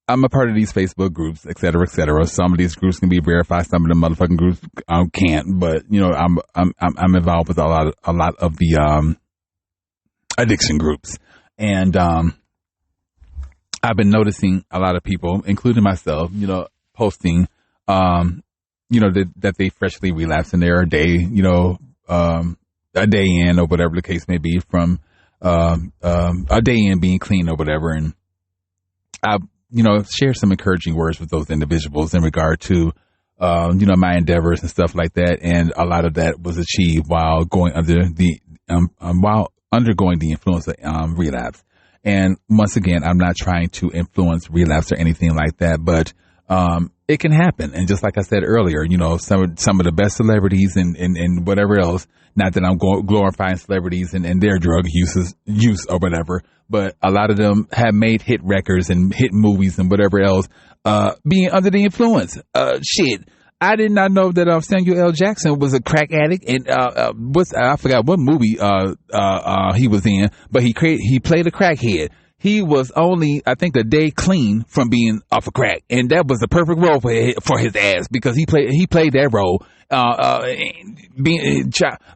I'm a part of these Facebook groups, et cetera, et cetera. Some of these groups can be verified. Some of the motherfucking groups can't. But I'm involved with a lot of the addiction groups, and I've been noticing a lot of people, including myself, posting, that they freshly relapsed and they're a day in or whatever the case may be from a day in being clean or whatever, and I share some encouraging words with those individuals in regard to, my endeavors and stuff like that. And a lot of that was achieved while undergoing the influence of relapse. And once again, I'm not trying to influence relapse or anything like that, but it can happen. And just like I said earlier, some of the best celebrities and whatever else, not that I'm glorifying celebrities and their drug use or whatever, but a lot of them have made hit records and hit movies and whatever else, being under the influence. Shit. I did not know that Samuel L. Jackson was a crack addict, and I forgot what movie he was in, but he played a crackhead. He was only, I think, a day clean from being off of crack, and that was the perfect role for his ass, because he played that role.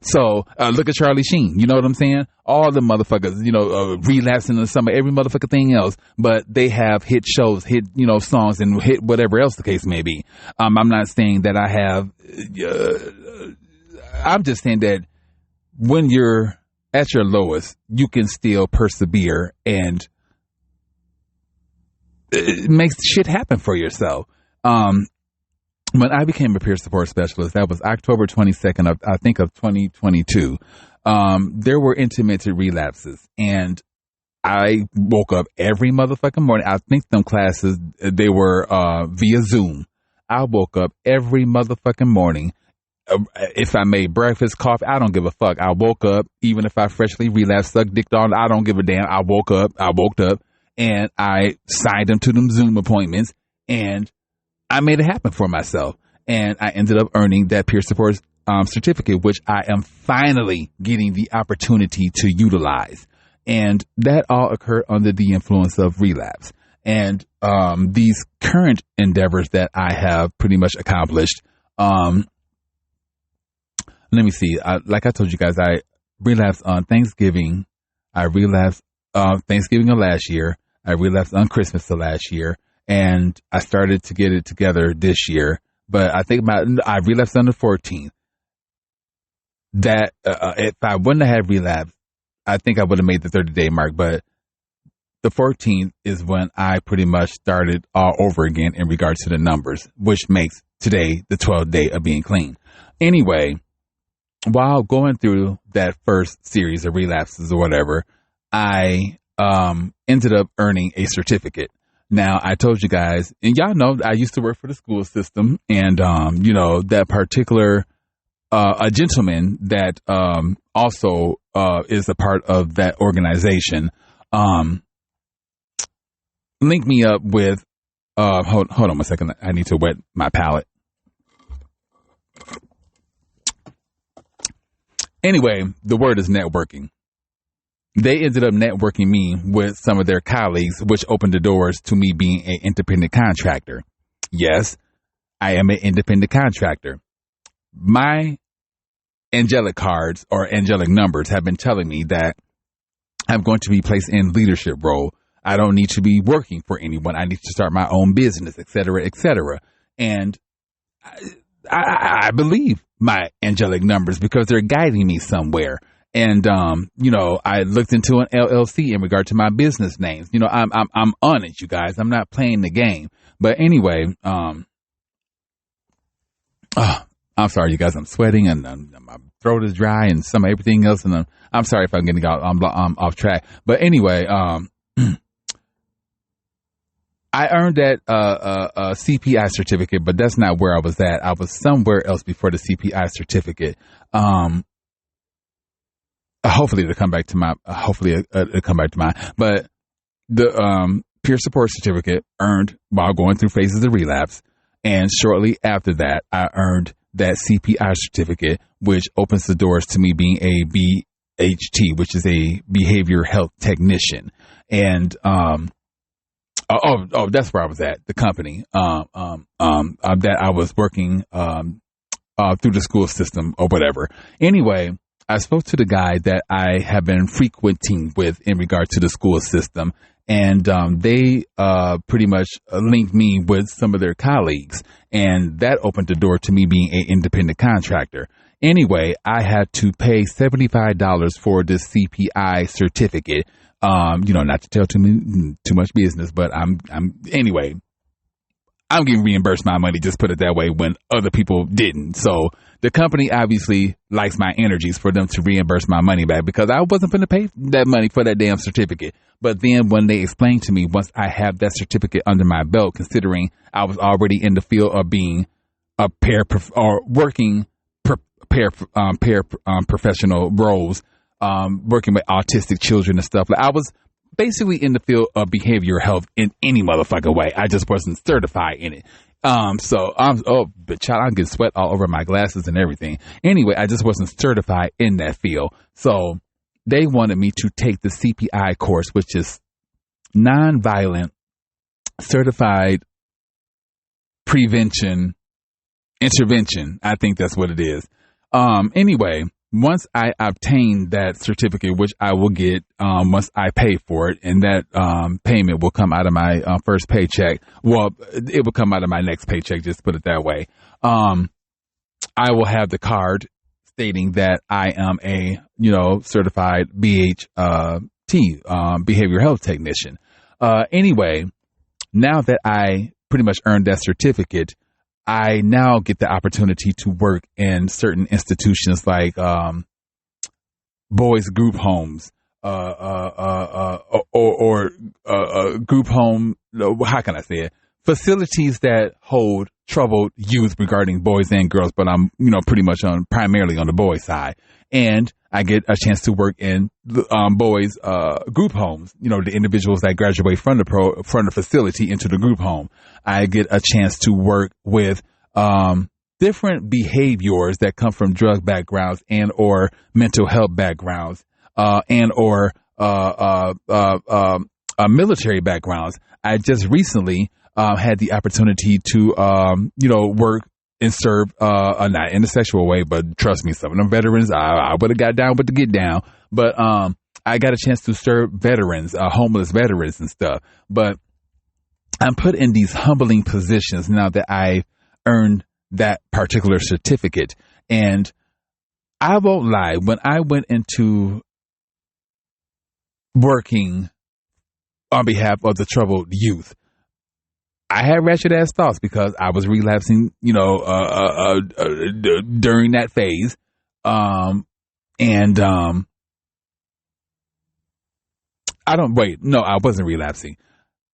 So look at Charlie Sheen. You know what I'm saying? All the motherfuckers, relapsing into some of every motherfucking thing else, but they have hit shows, hit songs, and hit whatever else the case may be. I'm not saying that I have. I'm just saying that when you're at your lowest, you can still persevere and it makes shit happen for yourself. When I became a peer support specialist, that was October 22nd of 2022. There were intermittent relapses, and I woke up every motherfucking morning. I think them classes, they were via Zoom. I woke up every motherfucking morning. If I made breakfast, coffee, I don't give a fuck. I woke up, even if I freshly relapsed, sucked dick on, I don't give a damn. I woke up, and I signed them to them Zoom appointments, and I made it happen for myself. And I ended up earning that peer support certificate, which I am finally getting the opportunity to utilize. And that all occurred under the influence of relapse. And these current endeavors that I have pretty much accomplished, let me see. Like I told you guys, I relapsed on Thanksgiving. I relapsed Thanksgiving of last year. I relapsed on Christmas of last year. And I started to get it together this year. But I think I relapsed on the 14th. That if I wouldn't have relapsed, I think I would have made the 30-day mark. But the 14th is when I pretty much started all over again in regards to the numbers, which makes today the 12th day of being clean. Anyway, while going through that first series of relapses or whatever, I ended up earning a certificate. Now, I told you guys, and y'all know I used to work for the school system, and, that particular, a gentleman that, also, is a part of that organization, Link me up with, hold on 1 second. I need to wet my palate. Anyway, the word is networking. They ended up networking me with some of their colleagues, which opened the doors to me being an independent contractor. Yes, I am an independent contractor. My angelic cards or angelic numbers have been telling me that I'm going to be placed in leadership role. I don't need to be working for anyone. I need to start my own business, et cetera, et cetera. And I believe my angelic numbers because they're guiding me somewhere. And, I looked into an LLC in regard to my business names. I'm on it, you guys. I'm not playing the game. But anyway, I'm sorry, you guys. I'm sweating and my throat is dry and everything else. And I'm sorry if I'm getting I'm off track. But anyway, I earned that CPI certificate, but that's not where I was at. I was somewhere else before the CPI certificate. Hopefully it'll come back to my. But the peer support certificate earned while going through phases of relapse, and shortly after that, I earned that CPI certificate, which opens the doors to me being a BHT, which is a behavior health technician, and that's where I was at, the company that I was working through the school system or whatever. Anyway, I spoke to the guy that I have been frequenting with in regard to the school system, and they pretty much linked me with some of their colleagues, and that opened the door to me being an independent contractor. Anyway, I had to pay $75 for this CPI certificate. Not to tell too much business, but I'm getting reimbursed my money, just put it that way, when other people didn't. So the company obviously likes my energies for them to reimburse my money back because I wasn't going to pay that money for that damn certificate. But then when they explained to me, once I have that certificate under my belt, considering I was already in the field of being a working professional roles, working with autistic children and stuff. Like I was basically in the field of behavioral health in any motherfucking way. I just wasn't certified in it. But child, I'm getting sweat all over my glasses and everything. Anyway, I just wasn't certified in that field. So they wanted me to take the CPI course, which is nonviolent certified prevention intervention. I think that's what it is. Anyway, once I obtain that certificate, which I will get once I pay for it, and that payment will come out of my first paycheck. Well, it will come out of my next paycheck, just put it that way. I will have the card stating that I am a, certified BHT, behavioral health technician. Anyway, now that I pretty much earned that certificate, I now get the opportunity to work in certain institutions like boys group homes, or group home. How can I say it? Facilities that hold troubled youth regarding boys and girls, but I'm pretty much primarily on the boys side, and I get a chance to work in boys group homes. The individuals that graduate from the facility into the group home. I get a chance to work with different behaviors that come from drug backgrounds and or mental health backgrounds and or military backgrounds. I just recently had the opportunity to work and serve not in a sexual way, but trust me, some of them veterans I would have got down with the get down, but I got a chance to serve veterans, homeless veterans and stuff. But I'm put in these humbling positions now that I've earned that particular certificate. And I won't lie, when I went into working on behalf of the troubled youth, I had wretched ass thoughts because I was relapsing, during that phase. I wasn't relapsing.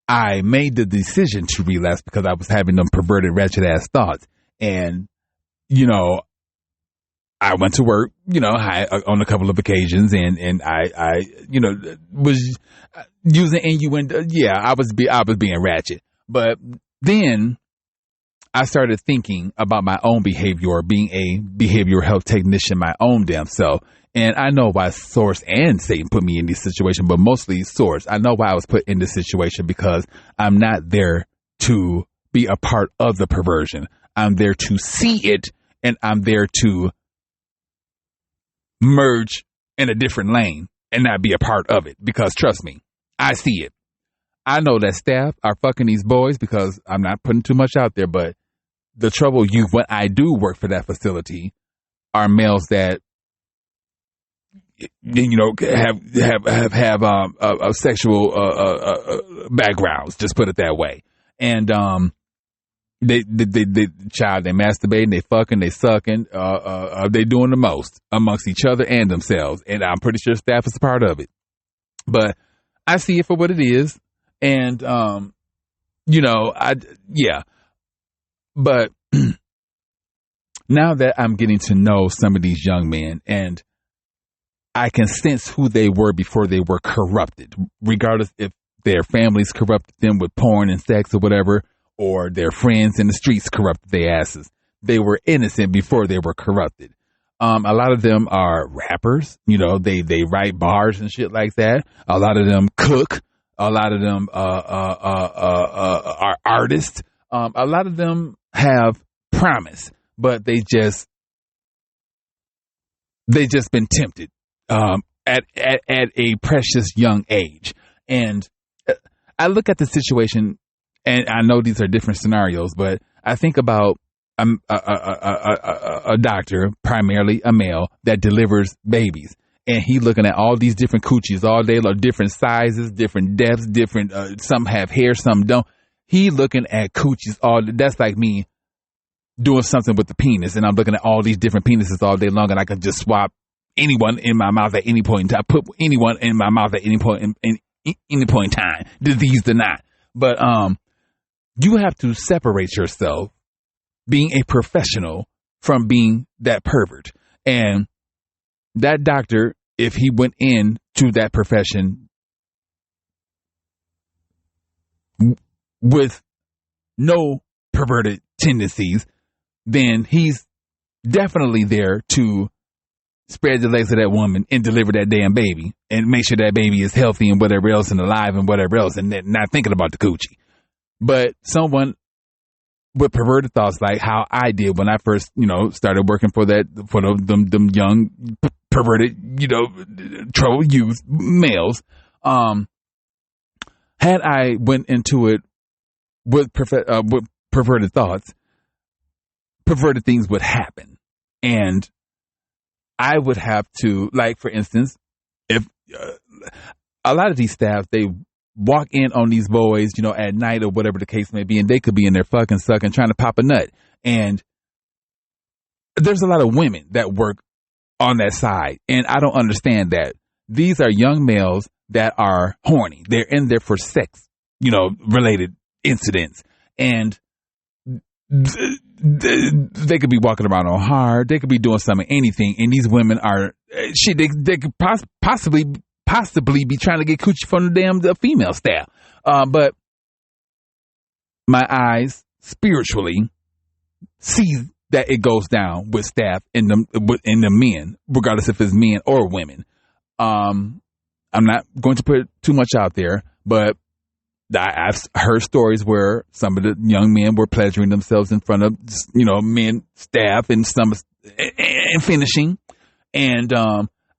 I made the decision to relapse because I was having them perverted, wretched ass thoughts. And, I went to work, on a couple of occasions, and I was using innuendo. Yeah, I was being ratchet, but then I started thinking about my own behavior, being a behavioral health technician, my own damn self. And I know why Source and Satan put me in this situation, but mostly Source. I know why I was put in this situation because I'm not there to be a part of the perversion. I'm there to see it, and I'm there to merge in a different lane and not be a part of it. Because trust me, I see it. I know that staff are fucking these boys because I'm not putting too much out there, but the trouble when I do work for that facility are males that have sexual backgrounds. Just put it that way. And they masturbating, they fucking, they sucking, they doing the most amongst each other and themselves. And I'm pretty sure staff is a part of it. But I see it for what it is, and But now that I'm getting to know some of these young men, and I can sense who they were before they were corrupted, regardless if their families corrupted them with porn and sex or whatever, or their friends in the streets corrupted their asses. They were innocent before they were corrupted. A lot of them are rappers, they write bars and shit like that. A lot of them cook. A lot of them are artists. A lot of them have promise, but they just been tempted at a precious young age. And I look at the situation, and I know these are different scenarios, but I think about a doctor, primarily a male, that delivers babies. And he looking at all these different coochies all day, like different sizes, different depths, different, some have hair, some don't. He looking at coochies that's like me doing something with the penis, and I'm looking at all these different penises all day long, and I can just swap anyone in my mouth at any point in time, put anyone in my mouth at any point in time, diseased or not. But you have to separate yourself, being a professional, from being that pervert. And that doctor, if he went into that profession with no perverted tendencies, then he's definitely there to spread the legs of that woman and deliver that damn baby and make sure that baby is healthy and whatever else and alive and whatever else, and not thinking about the coochie. But someone with perverted thoughts, like how I did when I first, started working for them young perverted, troubled youth males. Had I went into it with perverted thoughts, perverted things would happen, and I would have to, like, for instance, if a lot of these staff, they walk in on these boys, at night or whatever the case may be, and they could be in there fucking sucking, trying to pop a nut. And there's a lot of women that work on that side, and I don't understand that. These are young males that are horny. They're in there for sex, related incidents, and they could be walking around on hard. They could be doing something, anything, and these women are shit. They could possibly be trying to get coochie from the female staff. But my eyes spiritually see that it goes down with staff and the men, regardless if it's men or women. I'm not going to put too much out there, but I've heard stories where some of the young men were pleasuring themselves in front of, men, staff, and finishing. And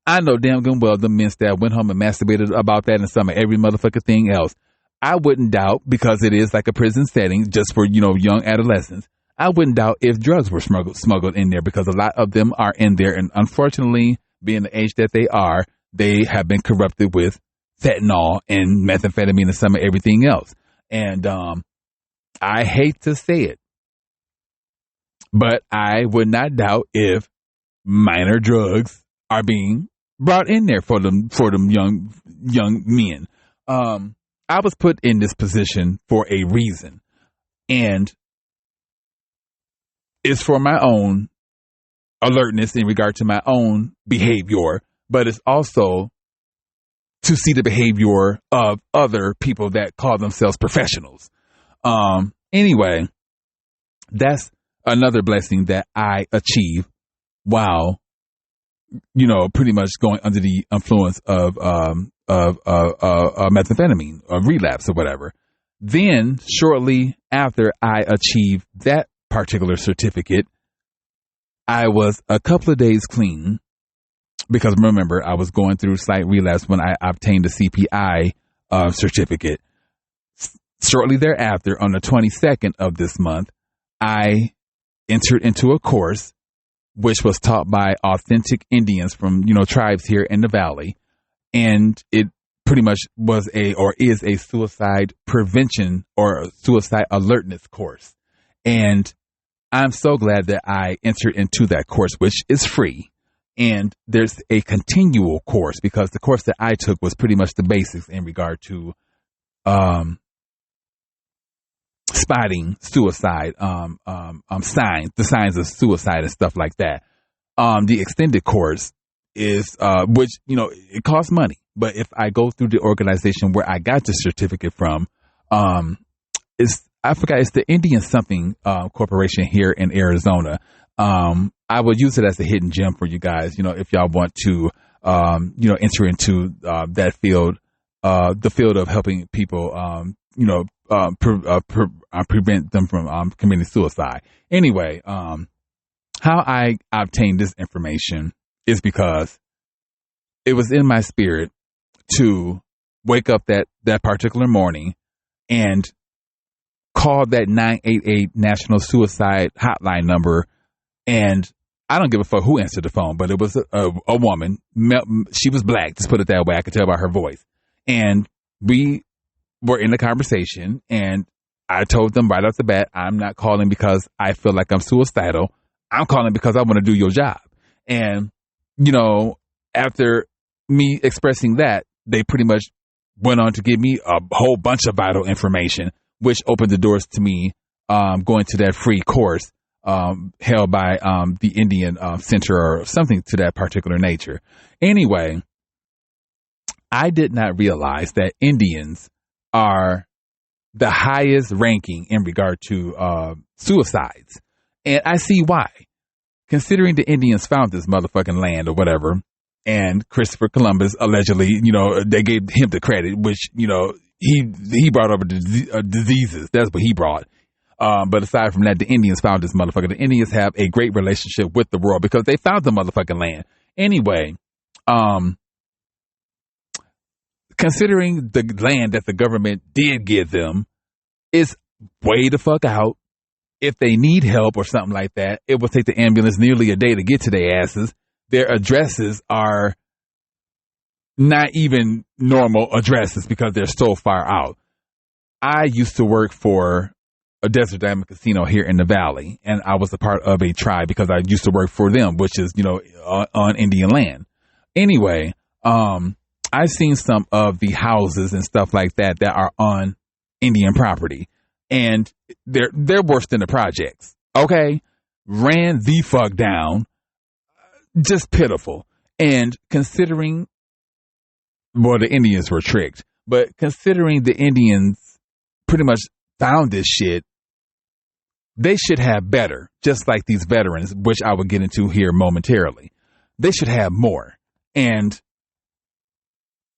I know damn good well the men staff went home and masturbated about that and some of every motherfucking thing else. I wouldn't doubt, because it is like a prison setting just for, young adolescents. I wouldn't doubt if drugs were smuggled in there, because a lot of them are in there. And unfortunately, being the age that they are, they have been corrupted with fentanyl and methamphetamine and some of everything else. And I hate to say it, but I would not doubt if minor drugs are being brought in there for them young men. I was put in this position for a reason, and it's for my own alertness in regard to my own behavior, but it's also to see the behavior of other people that call themselves professionals. Anyway, that's another blessing that I achieve while, pretty much going under the influence of methamphetamine or relapse or whatever. Then shortly after I achieved that particular certificate, I was a couple of days clean because remember, I was going through slight relapse when I obtained the CPI certificate. Shortly thereafter, on the 22nd of this month, I entered into a course which was taught by authentic Indians from, tribes here in the Valley. And it pretty much was is a suicide prevention or suicide alertness course. And I'm so glad that I entered into that course, which is free. And there's a continual course because the course that I took was pretty much the basics in regard to spotting suicide, signs, the signs of suicide and stuff like that. The extended course is, which, it costs money, but if I go through the organization where I got the certificate from, it's the Indian something, corporation here in Arizona. I would use it as a hidden gem for you guys, if y'all want to, enter into, that field, the field of helping people, prevent them from committing suicide. Anyway, how I obtained this information is because it was in my spirit to wake up that particular morning and call that 988 National Suicide Hotline number. And I don't give a fuck who answered the phone, but it was a woman. She was black, just put it that way. I could tell by her voice. And we were in a conversation, and I told them right off the bat, I'm not calling because I feel like I'm suicidal. I'm calling because I want to do your job. And, after me expressing that, they pretty much went on to give me a whole bunch of vital information, which opened the doors to me going to that free course held by the Indian Center or something to that particular nature. Anyway, I did not realize that Indians are the highest ranking in regard to suicides. And I see why. Considering the Indians found this motherfucking land or whatever, and Christopher Columbus allegedly, they gave him the credit, which, he brought over diseases. That's what he brought. But aside from that, the Indians found this motherfucker. The Indians have a great relationship with the world because they found the motherfucking land. Anyway, considering the land that the government did give them is way the fuck out. If they need help or something like that, it will take the ambulance nearly a day to get to their asses. Their addresses are not even normal addresses because they're so far out. I used to work for a Desert Diamond Casino here in the Valley, and I was a part of a tribe because I used to work for them, which is, on Indian land. Anyway, I've seen some of the houses and stuff like that are on Indian property, and they're worse than the projects. Okay, ran the fuck down, just pitiful. And considering, well, the Indians were tricked, but considering the Indians pretty much found this shit, they should have better, just like these veterans, which I will get into here momentarily. They should have more. And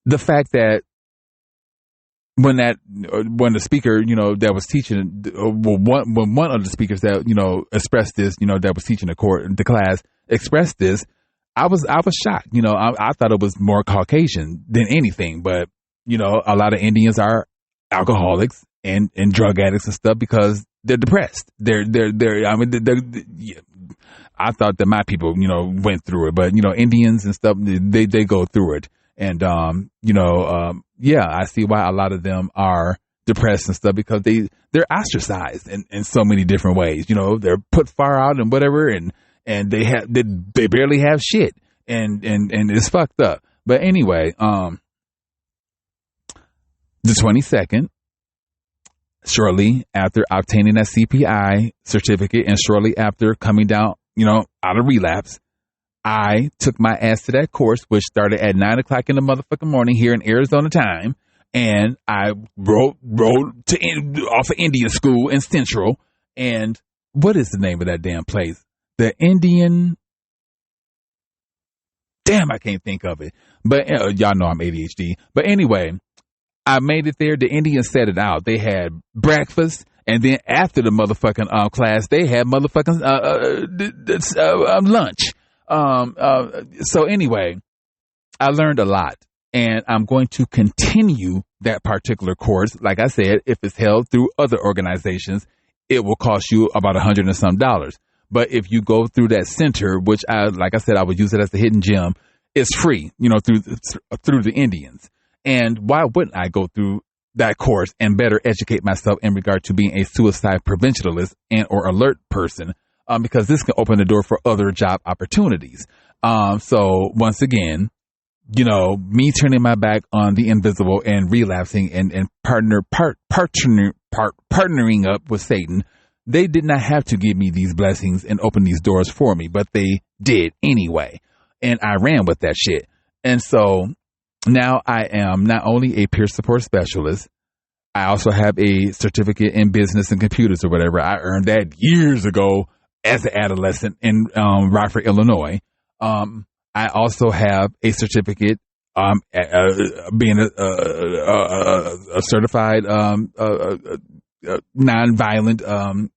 the fact that when the speaker, that was teaching, when one of the speakers that, expressed this, that was teaching the class expressed this, I was shocked. I thought it was more Caucasian than anything, but, a lot of Indians are alcoholics and drug addicts and stuff because they're depressed. I thought that my people, went through it, but, Indians and stuff, they go through it. And, I see why a lot of them are depressed and stuff because they're ostracized in so many different ways. They're put far out and whatever, and they barely have shit, and it's fucked up. But anyway, the 22nd, shortly after obtaining that CPI certificate and shortly after coming down, out of relapse, I took my ass to that course, which started at 9:00 in the motherfucking morning here in Arizona time. And I rode off of Indian School in Central. And what is the name of that damn place? The Indian. Damn, I can't think of it. But y'all know I'm ADHD. But anyway, I made it there. The Indians set it out. They had breakfast. And then after the motherfucking class, they had motherfucking lunch. So anyway, I learned a lot. And I'm going to continue that particular course. Like I said, if it's held through other organizations, it will cost you about $100 and some. But if you go through that center, which like I said, I would use it as a hidden gem, it's free, through the Indians. And why wouldn't I go through that course and better educate myself in regard to being a suicide preventionalist and or alert person? Because this can open the door for other job opportunities. So once again, me turning my back on the invisible and relapsing and partnering up with Satan, they did not have to give me these blessings and open these doors for me, but they did anyway. And I ran with that shit. And so now I am not only a peer support specialist, I also have a certificate in business and computers or whatever. I earned that years ago as an adolescent in Rockford, Illinois. I also have a certificate being a certified nonviolent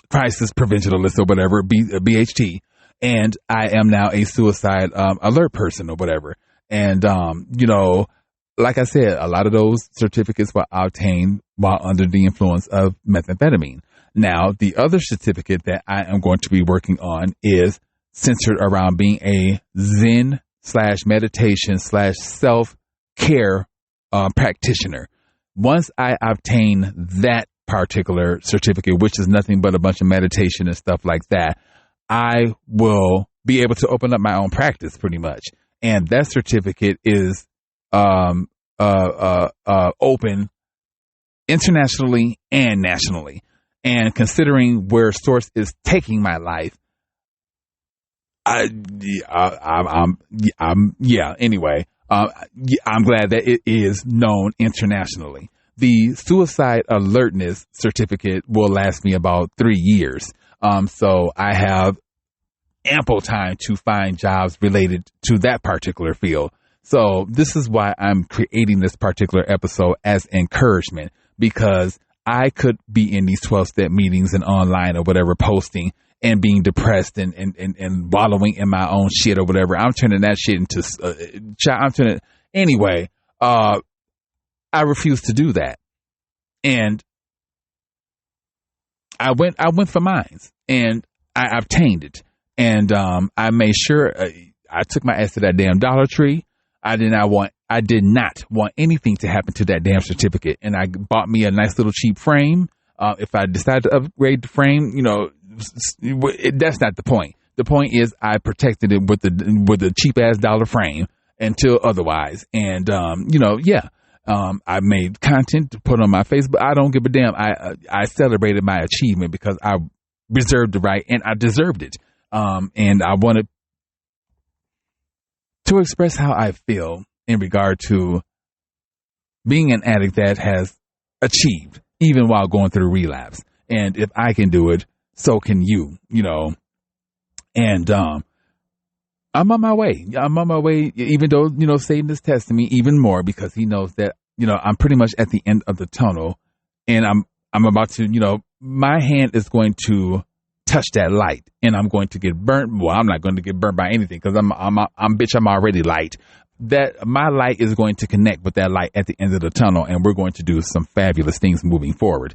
crisis preventionalist or whatever, BHT. And I am now a suicide alert person or whatever. And, like I said, a lot of those certificates were obtained while under the influence of methamphetamine. Now, the other certificate that I am going to be working on is centered around being a Zen / meditation / self-care practitioner. Once I obtain that particular certificate, which is nothing but a bunch of meditation and stuff like that, I will be able to open up my own practice pretty much. And that certificate is open internationally and nationally. And considering where Source is taking my life, anyway, I'm glad that it is known internationally. The suicide alertness certificate will last me about 3 years. So I have ample time to find jobs related to that particular field. So this is why I'm creating this particular episode as encouragement, because I could be in these 12-step meetings and online or whatever, posting and being depressed and wallowing in my own shit or whatever. I'm turning that shit into, anyway, I refuse to do that. And I went for mines and I obtained it. And, I made sure I took my ass to that damn Dollar Tree. I did not want anything to happen to that damn certificate. And I bought me a nice little cheap frame. If I decide to upgrade the frame, that's not the point. The point is I protected it with the cheap ass dollar frame until otherwise. And, I made content to put on my Facebook. I don't give a damn. I celebrated my achievement because I reserved the right and I deserved it. And I wanted to express how I feel in regard to being an addict that has achieved even while going through relapse. And if I can do it, so can you, and, I'm on my way. Even though, Satan is testing me even more because he knows that, I'm pretty much at the end of the tunnel and I'm about to, my hand is going to touch that light and I'm going to get burnt. Well, I'm not going to get burnt by anything because I'm already light. That my light is going to connect with that light at the end of the tunnel and we're going to do some fabulous things moving forward.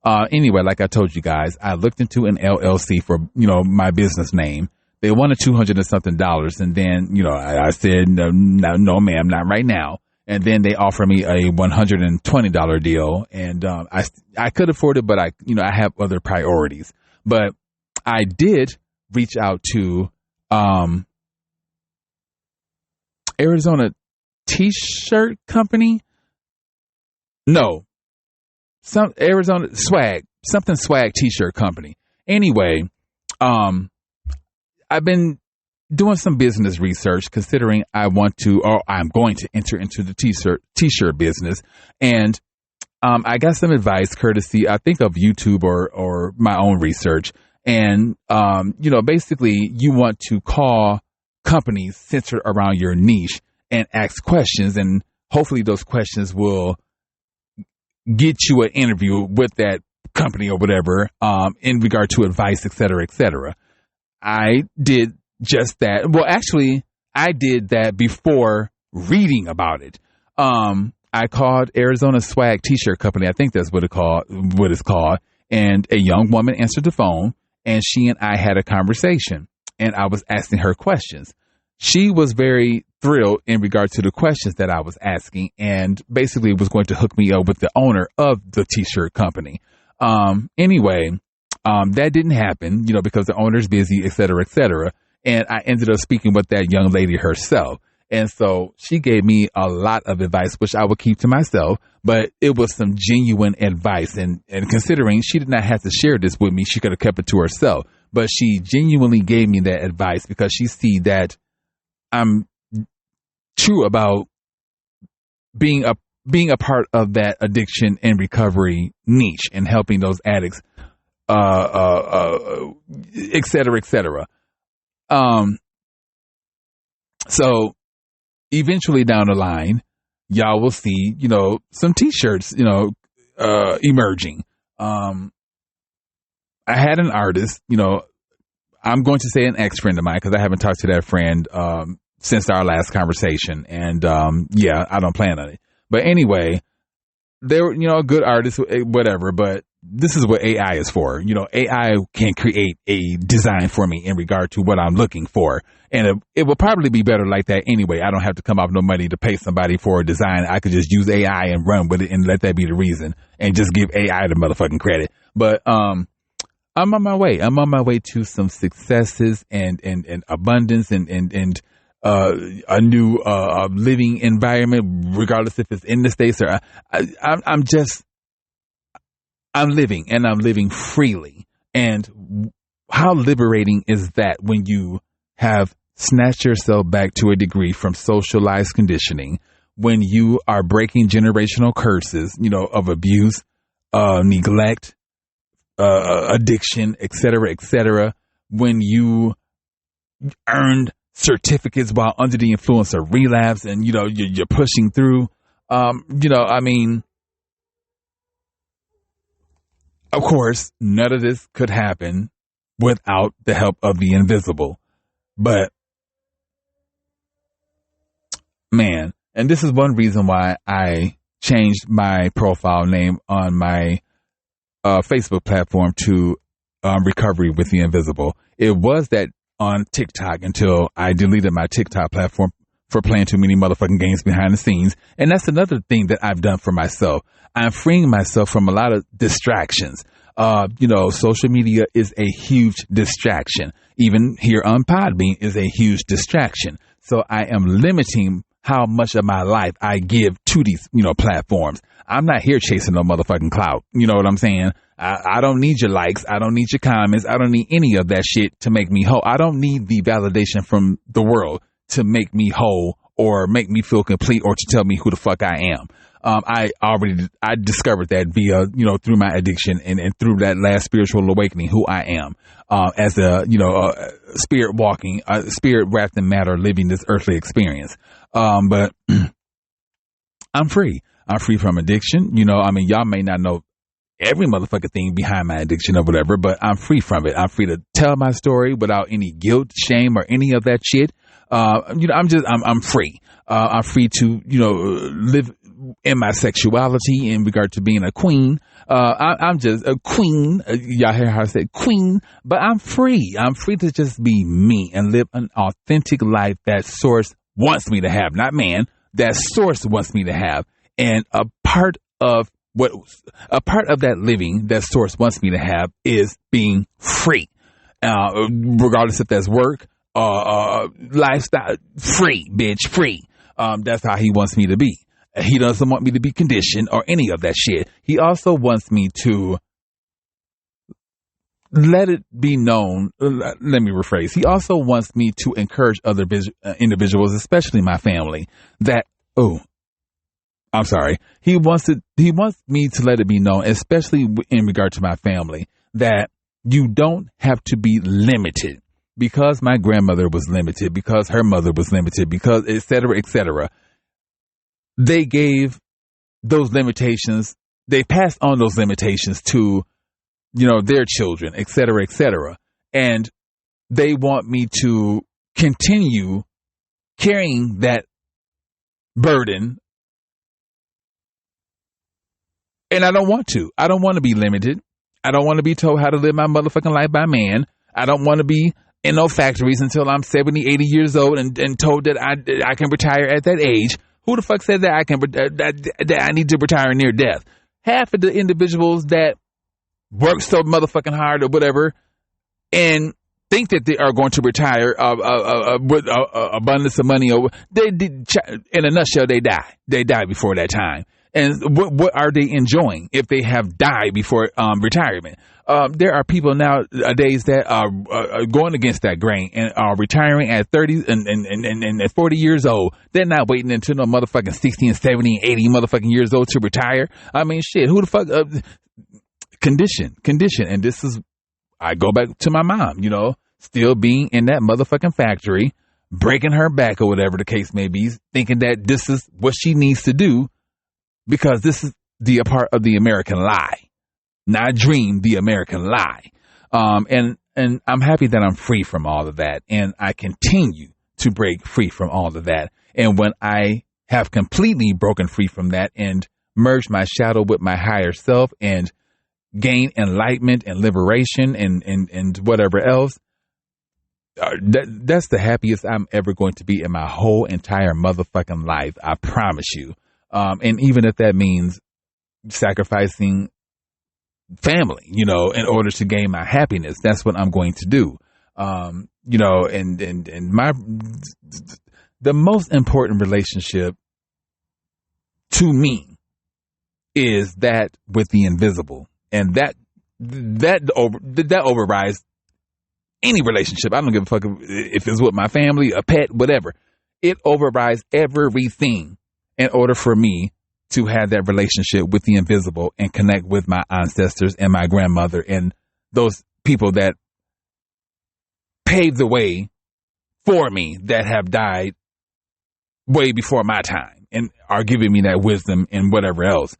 Anyway, like I told you guys, I looked into an LLC for, my business name. They wanted $200 and something. And then, I said, no, ma'am, not right now. And then they offered me a $120 deal. And, I could afford it, but I have other priorities, but I did reach out to, Arizona t-shirt company. No, some Arizona swag t-shirt company. Anyway, I've been doing some business research, considering I'm going to enter into the t-shirt business. And I got some advice courtesy, I think, of YouTube or my own research. And, basically you want to call companies centered around your niche and ask questions. And hopefully those questions will get you an interview with that company or whatever, in regard to advice, et cetera, et cetera. I did just that. Well, actually, I did that before reading about it. I called Arizona Swag T-shirt company. I think that's what it's called. And a young woman answered the phone, and she and I had a conversation, and I was asking her questions. She was very thrilled in regard to the questions that I was asking, and basically was going to hook me up with the owner of the T-shirt company. Anyway, that didn't happen, because the owner's busy, et cetera, et cetera. And I ended up speaking with that young lady herself. And so she gave me a lot of advice, which I would keep to myself, but it was some genuine advice. And considering she did not have to share this with me, she could have kept it to herself, but she genuinely gave me that advice because she see that I'm true about being a part of that addiction and recovery niche and helping those addicts, et cetera, et cetera. So eventually down the line, y'all will see, some t-shirts, emerging. I had an artist, I'm going to say an ex-friend of mine, because I haven't talked to that friend, since our last conversation. And, I don't plan on it. But anyway, they were, a good artist, whatever, but this is what AI is for. AI can create a design for me in regard to what I'm looking for. And it will probably be better like that anyway. I don't have to come up with no money to pay somebody for a design. I could just use AI and run with it and let that be the reason and just give AI the motherfucking credit. But, I'm on my way. I'm on my way to some successes and abundance and a new, living environment, regardless if it's in the States or I'm living, and I'm living freely. And how liberating is that when you have snatched yourself back to a degree from socialized conditioning, when you are breaking generational curses, of abuse, neglect, addiction, et cetera, when you earned certificates while under the influence of relapse and, you're pushing through, of course, none of this could happen without the help of the invisible. But, man, and this is one reason why I changed my profile name on my Facebook platform to Recovery with the Invisible. It was that on TikTok until I deleted my TikTok platform for playing too many motherfucking games behind the scenes. And that's another thing that I've done for myself. I'm freeing myself from a lot of distractions. Social media is a huge distraction. Even here on Podbean is a huge distraction. So I am limiting how much of my life I give to these, platforms. I'm not here chasing no motherfucking clout. You know what I'm saying? I don't need your likes. I don't need your comments. I don't need any of that shit to make me whole. I don't need the validation from the world to make me whole or make me feel complete or to tell me who the fuck I am. I discovered that via, through my addiction and through that last spiritual awakening, who I am, as a spirit walking, spirit wrapped in matter, living this earthly experience. But I'm free. I'm free from addiction. Y'all may not know every motherfucking thing behind my addiction or whatever, but I'm free from it. I'm free to tell my story without any guilt, shame, or any of that shit. I'm free. I'm free to, live in my sexuality in regard to being a queen. I'm just a queen. Y'all hear how I say queen, but I'm free. I'm free to just be me and live an authentic life that source wants me to have, not man, that source wants me to have. And a part of that living that source wants me to have is being free, regardless if that's work, lifestyle, free, bitch, free. That's how he wants me to be. He doesn't want me to be conditioned or any of that shit. He also wants me to let it be known. Let me rephrase. He also wants me to encourage other individuals, especially my family, that, oh, I'm sorry. He wants me to let it be known, especially in regard to my family, that you don't have to be limited because my grandmother was limited, because her mother was limited, because et cetera, et cetera. They gave those limitations. They passed on those limitations to, their children, et cetera, et cetera. And they want me to continue carrying that burden. And I don't want to. I don't want to be limited. I don't want to be told how to live my motherfucking life by man. I don't want to be in no factories until I'm 70, 80 years old and told that I can retire at that age. Who the fuck said that that I need to retire near death? Half of the individuals that work so motherfucking hard or whatever and think that they are going to retire with abundance of money, or in a nutshell, they die. They die before that time. And what are they enjoying if they have died before retirement? There are people nowadays that are going against that grain and are retiring at 30 and at 40 years old. They're not waiting until no motherfucking 60 and 70 and 80 motherfucking years old to retire. I mean, shit, who the fuck? Condition. And this is, I go back to my mom, still being in that motherfucking factory, breaking her back or whatever the case may be, thinking that this is what she needs to do. Because this is a part of the American lie, not dream, the American lie. And I'm happy that I'm free from all of that. And I continue to break free from all of that. And when I have completely broken free from that and merged my shadow with my higher self and gain enlightenment and liberation and whatever else, that's the happiest I'm ever going to be in my whole entire motherfucking life. I promise you. And even if that means sacrificing family, in order to gain my happiness, that's what I'm going to do. And the most important relationship to me is that with the invisible, and that overrides any relationship. I don't give a fuck if it's with my family, a pet, whatever. It overrides everything. In order for me to have that relationship with the invisible and connect with my ancestors and my grandmother and those people that paved the way for me that have died way before my time and are giving me that wisdom and whatever else.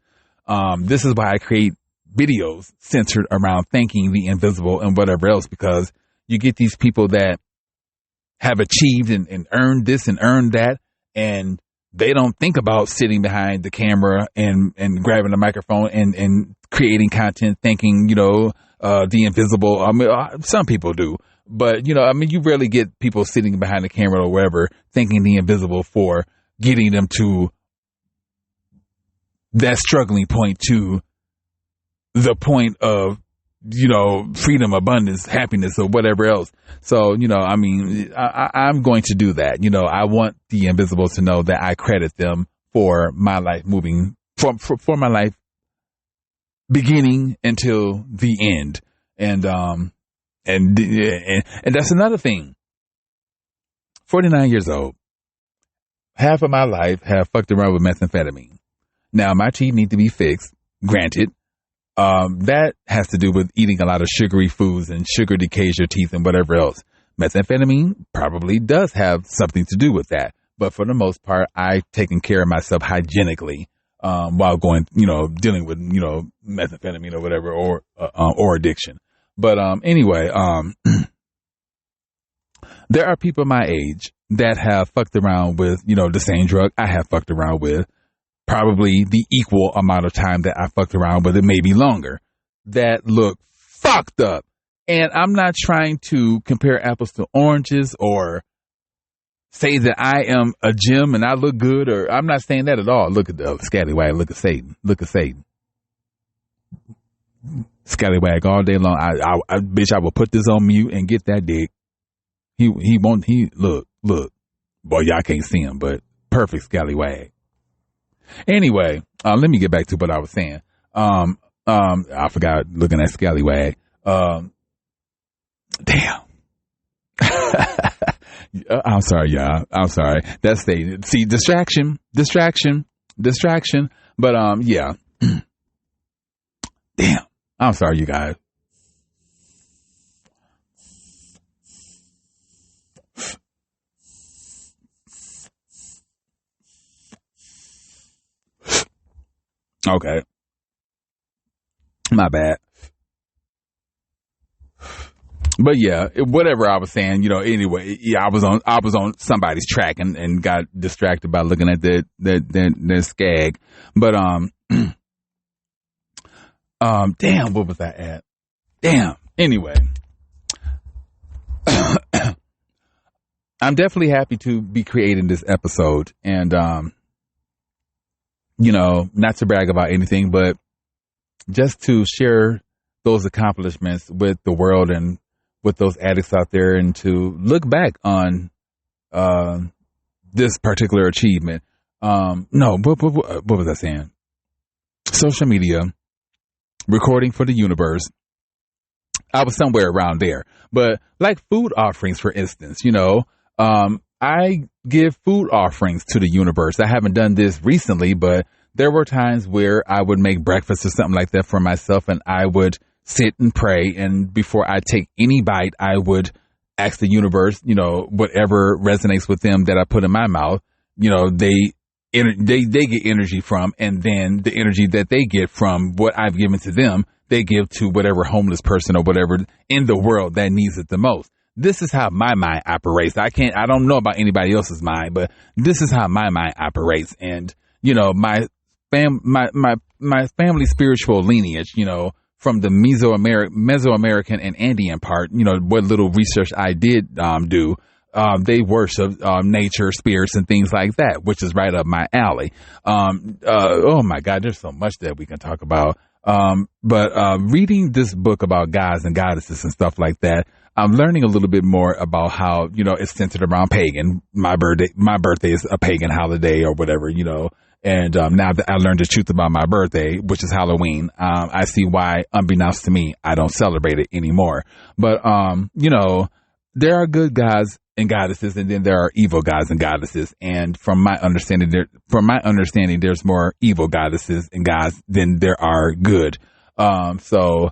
This is why I create videos centered around thanking the invisible and whatever else, because you get these people that have achieved and earned this and earned that, and they don't think about sitting behind the camera and grabbing the microphone and creating content, thinking, the invisible. I mean, some people do, but, you rarely get people sitting behind the camera or wherever thanking the invisible for getting them to that struggling point, to the point of, freedom, abundance, happiness, or whatever else. So, I'm going to do that. I want the invisible to know that I credit them for my life moving for my life beginning until the end. And that's another thing. 49 years old. Half of my life have fucked around with methamphetamine. Now my teeth need to be fixed. Granted. That has to do with eating a lot of sugary foods, and sugar decays your teeth and whatever else. Methamphetamine probably does have something to do with that. But for the most part, I've taken care of myself hygienically, while dealing with, methamphetamine or whatever, or addiction. But, anyway, there are people my age that have fucked around with, the same drug I have fucked around with. Probably the equal amount of time that I fucked around with, it may be longer, that look fucked up. And I'm not trying to compare apples to oranges or say that I am a gem and I look good, or I'm not saying that at all. Look at the scallywag. Look at Satan. Scallywag all day long. I will put this on mute and get that dick. Look. Boy, y'all can't see him, but perfect scallywag. Anyway, let me get back to what I was saying. I forgot looking at scallywag. Damn. I'm sorry, y'all. I'm sorry. That's the see distraction. But yeah. Damn. I'm sorry, you guys. Okay. My bad. But yeah, whatever I was saying, anyway, yeah, I was on somebody's track and got distracted by looking at that skag. But, damn, what was I at? Damn. Anyway, I'm definitely happy to be creating this episode and, not to brag about anything, but just to share those accomplishments with the world and with those addicts out there and to look back on this particular achievement. No, what was I saying? Social media, recording for the universe. I was somewhere around there. But like food offerings, for instance, I give food offerings to the universe. I haven't done this recently, but there were times where I would make breakfast or something like that for myself and I would sit and pray. And before I take any bite, I would ask the universe, whatever resonates with them that I put in my mouth, they get energy from. And then the energy that they get from what I've given to them, they give to whatever homeless person or whatever in the world that needs it the most. This is how my mind operates. I don't know about anybody else's mind, but this is how my mind operates. And, my family spiritual lineage, from the Mesoamerican and Andean part, what little research I did do, they worship nature, spirits, and things like that, which is right up my alley. Oh my God, there's so much that we can talk about. But reading this book about gods and goddesses and stuff like that, I'm learning a little bit more about how, it's centered around pagan. My birthday is a pagan holiday or whatever, And now that I learned the truth about my birthday, which is Halloween, I see why, unbeknownst to me, I don't celebrate it anymore. But, there are good gods and goddesses, and then there are evil gods and goddesses. And from my understanding, there's more evil goddesses and gods than there are good. So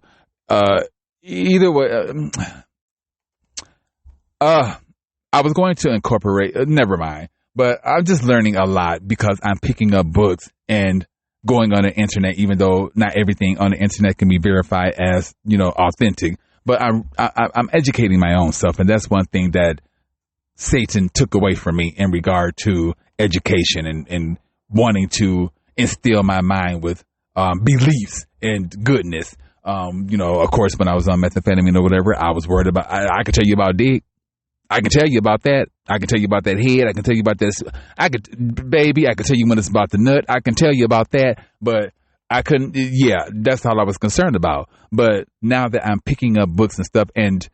either way, I was going to incorporate. Never mind. But I'm just learning a lot because I'm picking up books and going on the internet, even though not everything on the internet can be verified as, authentic. But I'm educating my own self. And that's one thing that Satan took away from me in regard to education and wanting to instill my mind with beliefs and goodness. Of course, when I was on methamphetamine or whatever, I was worried about, I could tell you about dick. I can tell you about that. I can tell you about that head. I can tell you about this. I could tell you when it's about the nut. I can tell you about that, but I couldn't. Yeah, that's all I was concerned about. But now that I'm picking up books and stuff and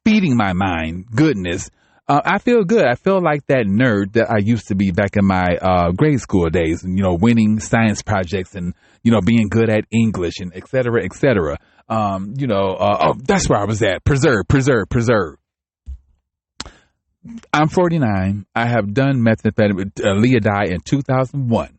feeding my mind goodness, I feel good. I feel like that nerd that I used to be back in my grade school days, winning science projects and, being good at English and et cetera, et cetera. That's where I was at. Preserve. I'm 49. I have done methamphetamine. Leah died in 2001.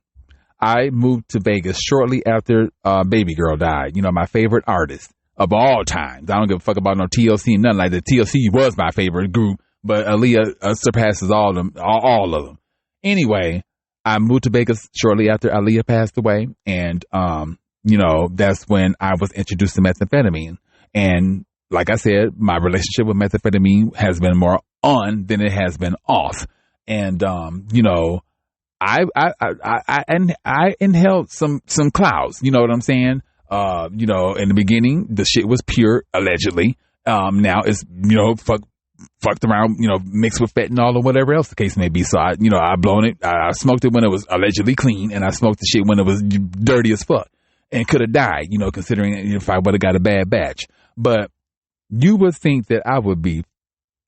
I moved to Vegas shortly after Baby Girl died. My favorite artist of all times. I don't give a fuck about no TLC, nothing like that. TLC was my favorite group, but Aaliyah surpasses all of them. Anyway, I moved to Vegas shortly after Aaliyah passed away, and that's when I was introduced to methamphetamine. And like I said, my relationship with methamphetamine has been more on than it has been off. And, I inhaled some clouds, you know what I'm saying? In the beginning, the shit was pure, allegedly. Now it's, fucked around, mixed with fentanyl or whatever else the case may be. So I blown it. I smoked it when it was allegedly clean, and I smoked the shit when it was dirty as fuck and could have died, considering if I would have got a bad batch. But you would think that I would be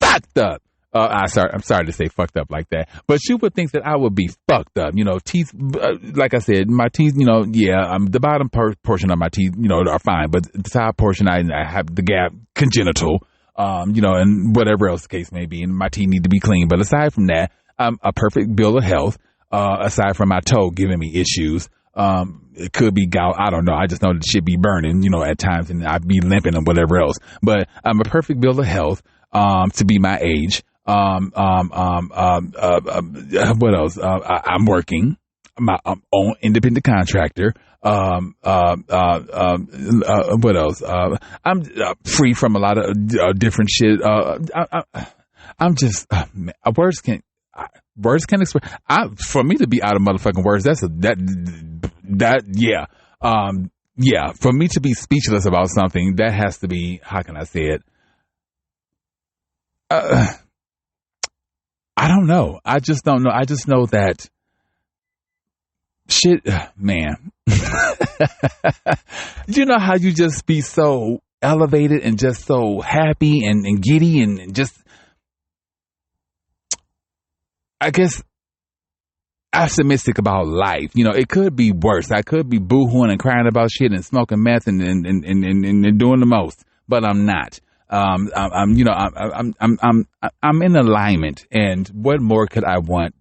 fucked up. I'm sorry to say fucked up like that, but you would think that I would be fucked up. Teeth, like I said, my teeth, the bottom portion of my teeth, are fine, but the top portion, I have the gap congenital. and whatever else the case may be. And my teeth need to be clean. But aside from that, I'm a perfect bill of health. Aside from my toe giving me issues. It could be gout. I don't know. I just know that shit be burning, at times, and I be limping and whatever else. But I'm a perfect bill of health, to be my age. What else? I'm working. My own independent contractor. What else? I'm free from a lot of different shit. I'm just words can express. For me to be out of motherfucking words, yeah. For me to be speechless about something, that has to be. How can I say it? I don't know. I just don't know. I just know that shit, man. You know how you just be so elevated and just so happy and giddy and just, I guess, optimistic about life. It could be worse. I could be boo-hooing and crying about shit and smoking meth and doing the most, but I'm not. I'm in alignment, and what more could I want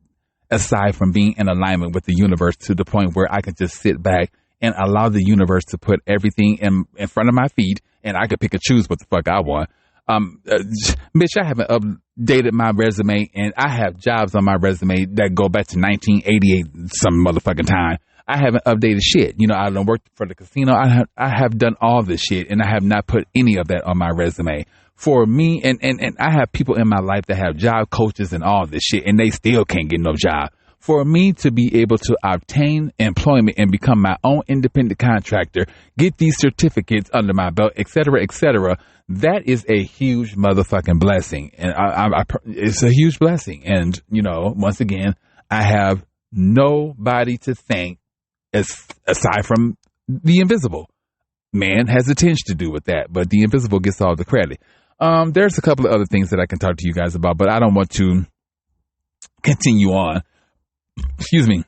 aside from being in alignment with the universe to the point where I can just sit back and allow the universe to put everything in front of my feet, and I could pick and choose what the fuck I want. Bitch, I haven't updated my resume, and I have jobs on my resume that go back to 1988 some motherfucking time. I haven't updated shit. I done worked for the casino. I have done all this shit, and I have not put any of that on my resume. For me, and I have people in my life that have job coaches and all this shit, and they still can't get no job. For me to be able to obtain employment and become my own independent contractor, get these certificates under my belt, et cetera, that is a huge motherfucking blessing. And it's a huge blessing. And, once again, I have nobody to thank aside from the invisible. Man has a tinge to do with that, but the invisible gets all the credit. There's a couple of other things that I can talk to you guys about, but I don't want to continue on. Excuse me.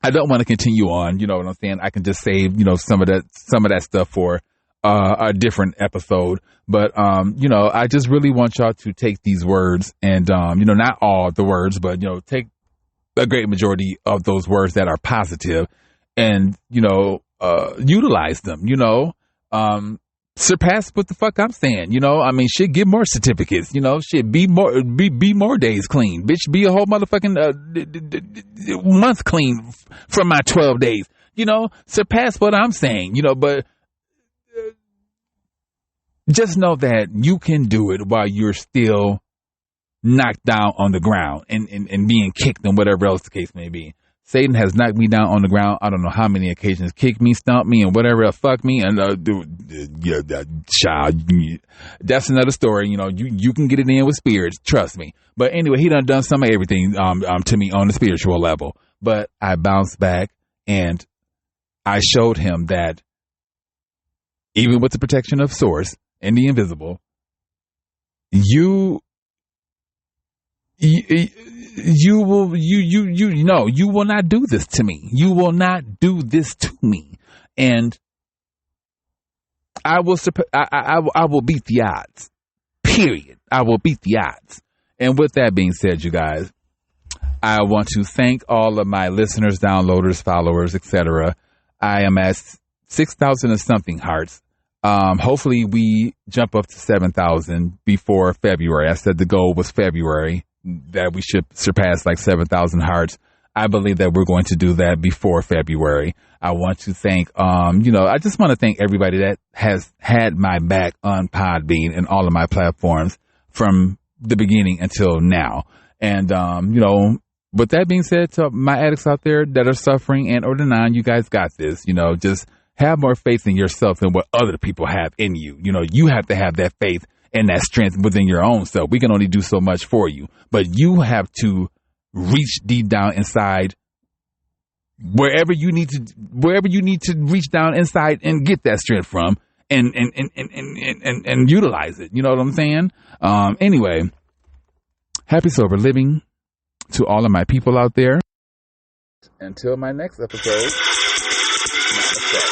I don't want to continue on. You know what I'm saying? I can just save, some of that stuff for a different episode. But, I just really want y'all to take these words and, not all the words, but, take a great majority of those words that are positive and, utilize them, surpass what the fuck I'm saying, shit, get more certificates, shit, be more days clean, bitch, be a whole motherfucking month clean from my 12 days, surpass what I'm saying, but just know that you can do it while you're still knocked down on the ground and being kicked and whatever else the case may be. Satan has knocked me down on the ground. I don't know how many occasions, kicked me, stomped me, and whatever else, fuck me. And child, that's another story. You can get it in with spirits, trust me. But anyway, he done some of everything to me on the spiritual level. But I bounced back and I showed him that even with the protection of Source and the invisible, you will not do this to me. You will not do this to me. And I will beat the odds. Period. I will beat the odds. And with that being said, you guys, I want to thank all of my listeners, downloaders, followers, etc. I am at 6,000 and something hearts. Hopefully we jump up to 7,000 before February. I said the goal was February, that we should surpass like 7,000 hearts. I believe that we're going to do that before February. I want to thank, I just want to thank everybody that has had my back on Podbean and all of my platforms from the beginning until now. And, with that being said, to my addicts out there that are suffering and or denying, you guys got this. Just have more faith in yourself than what other people have in you. You have to have that faith and that strength within your own self. We can only do so much for you, but you have to reach deep down inside wherever you need to reach down inside and get that strength from and utilize it. You know what I'm saying? Anyway, happy sober living to all of my people out there. Until my next episode. Namaste.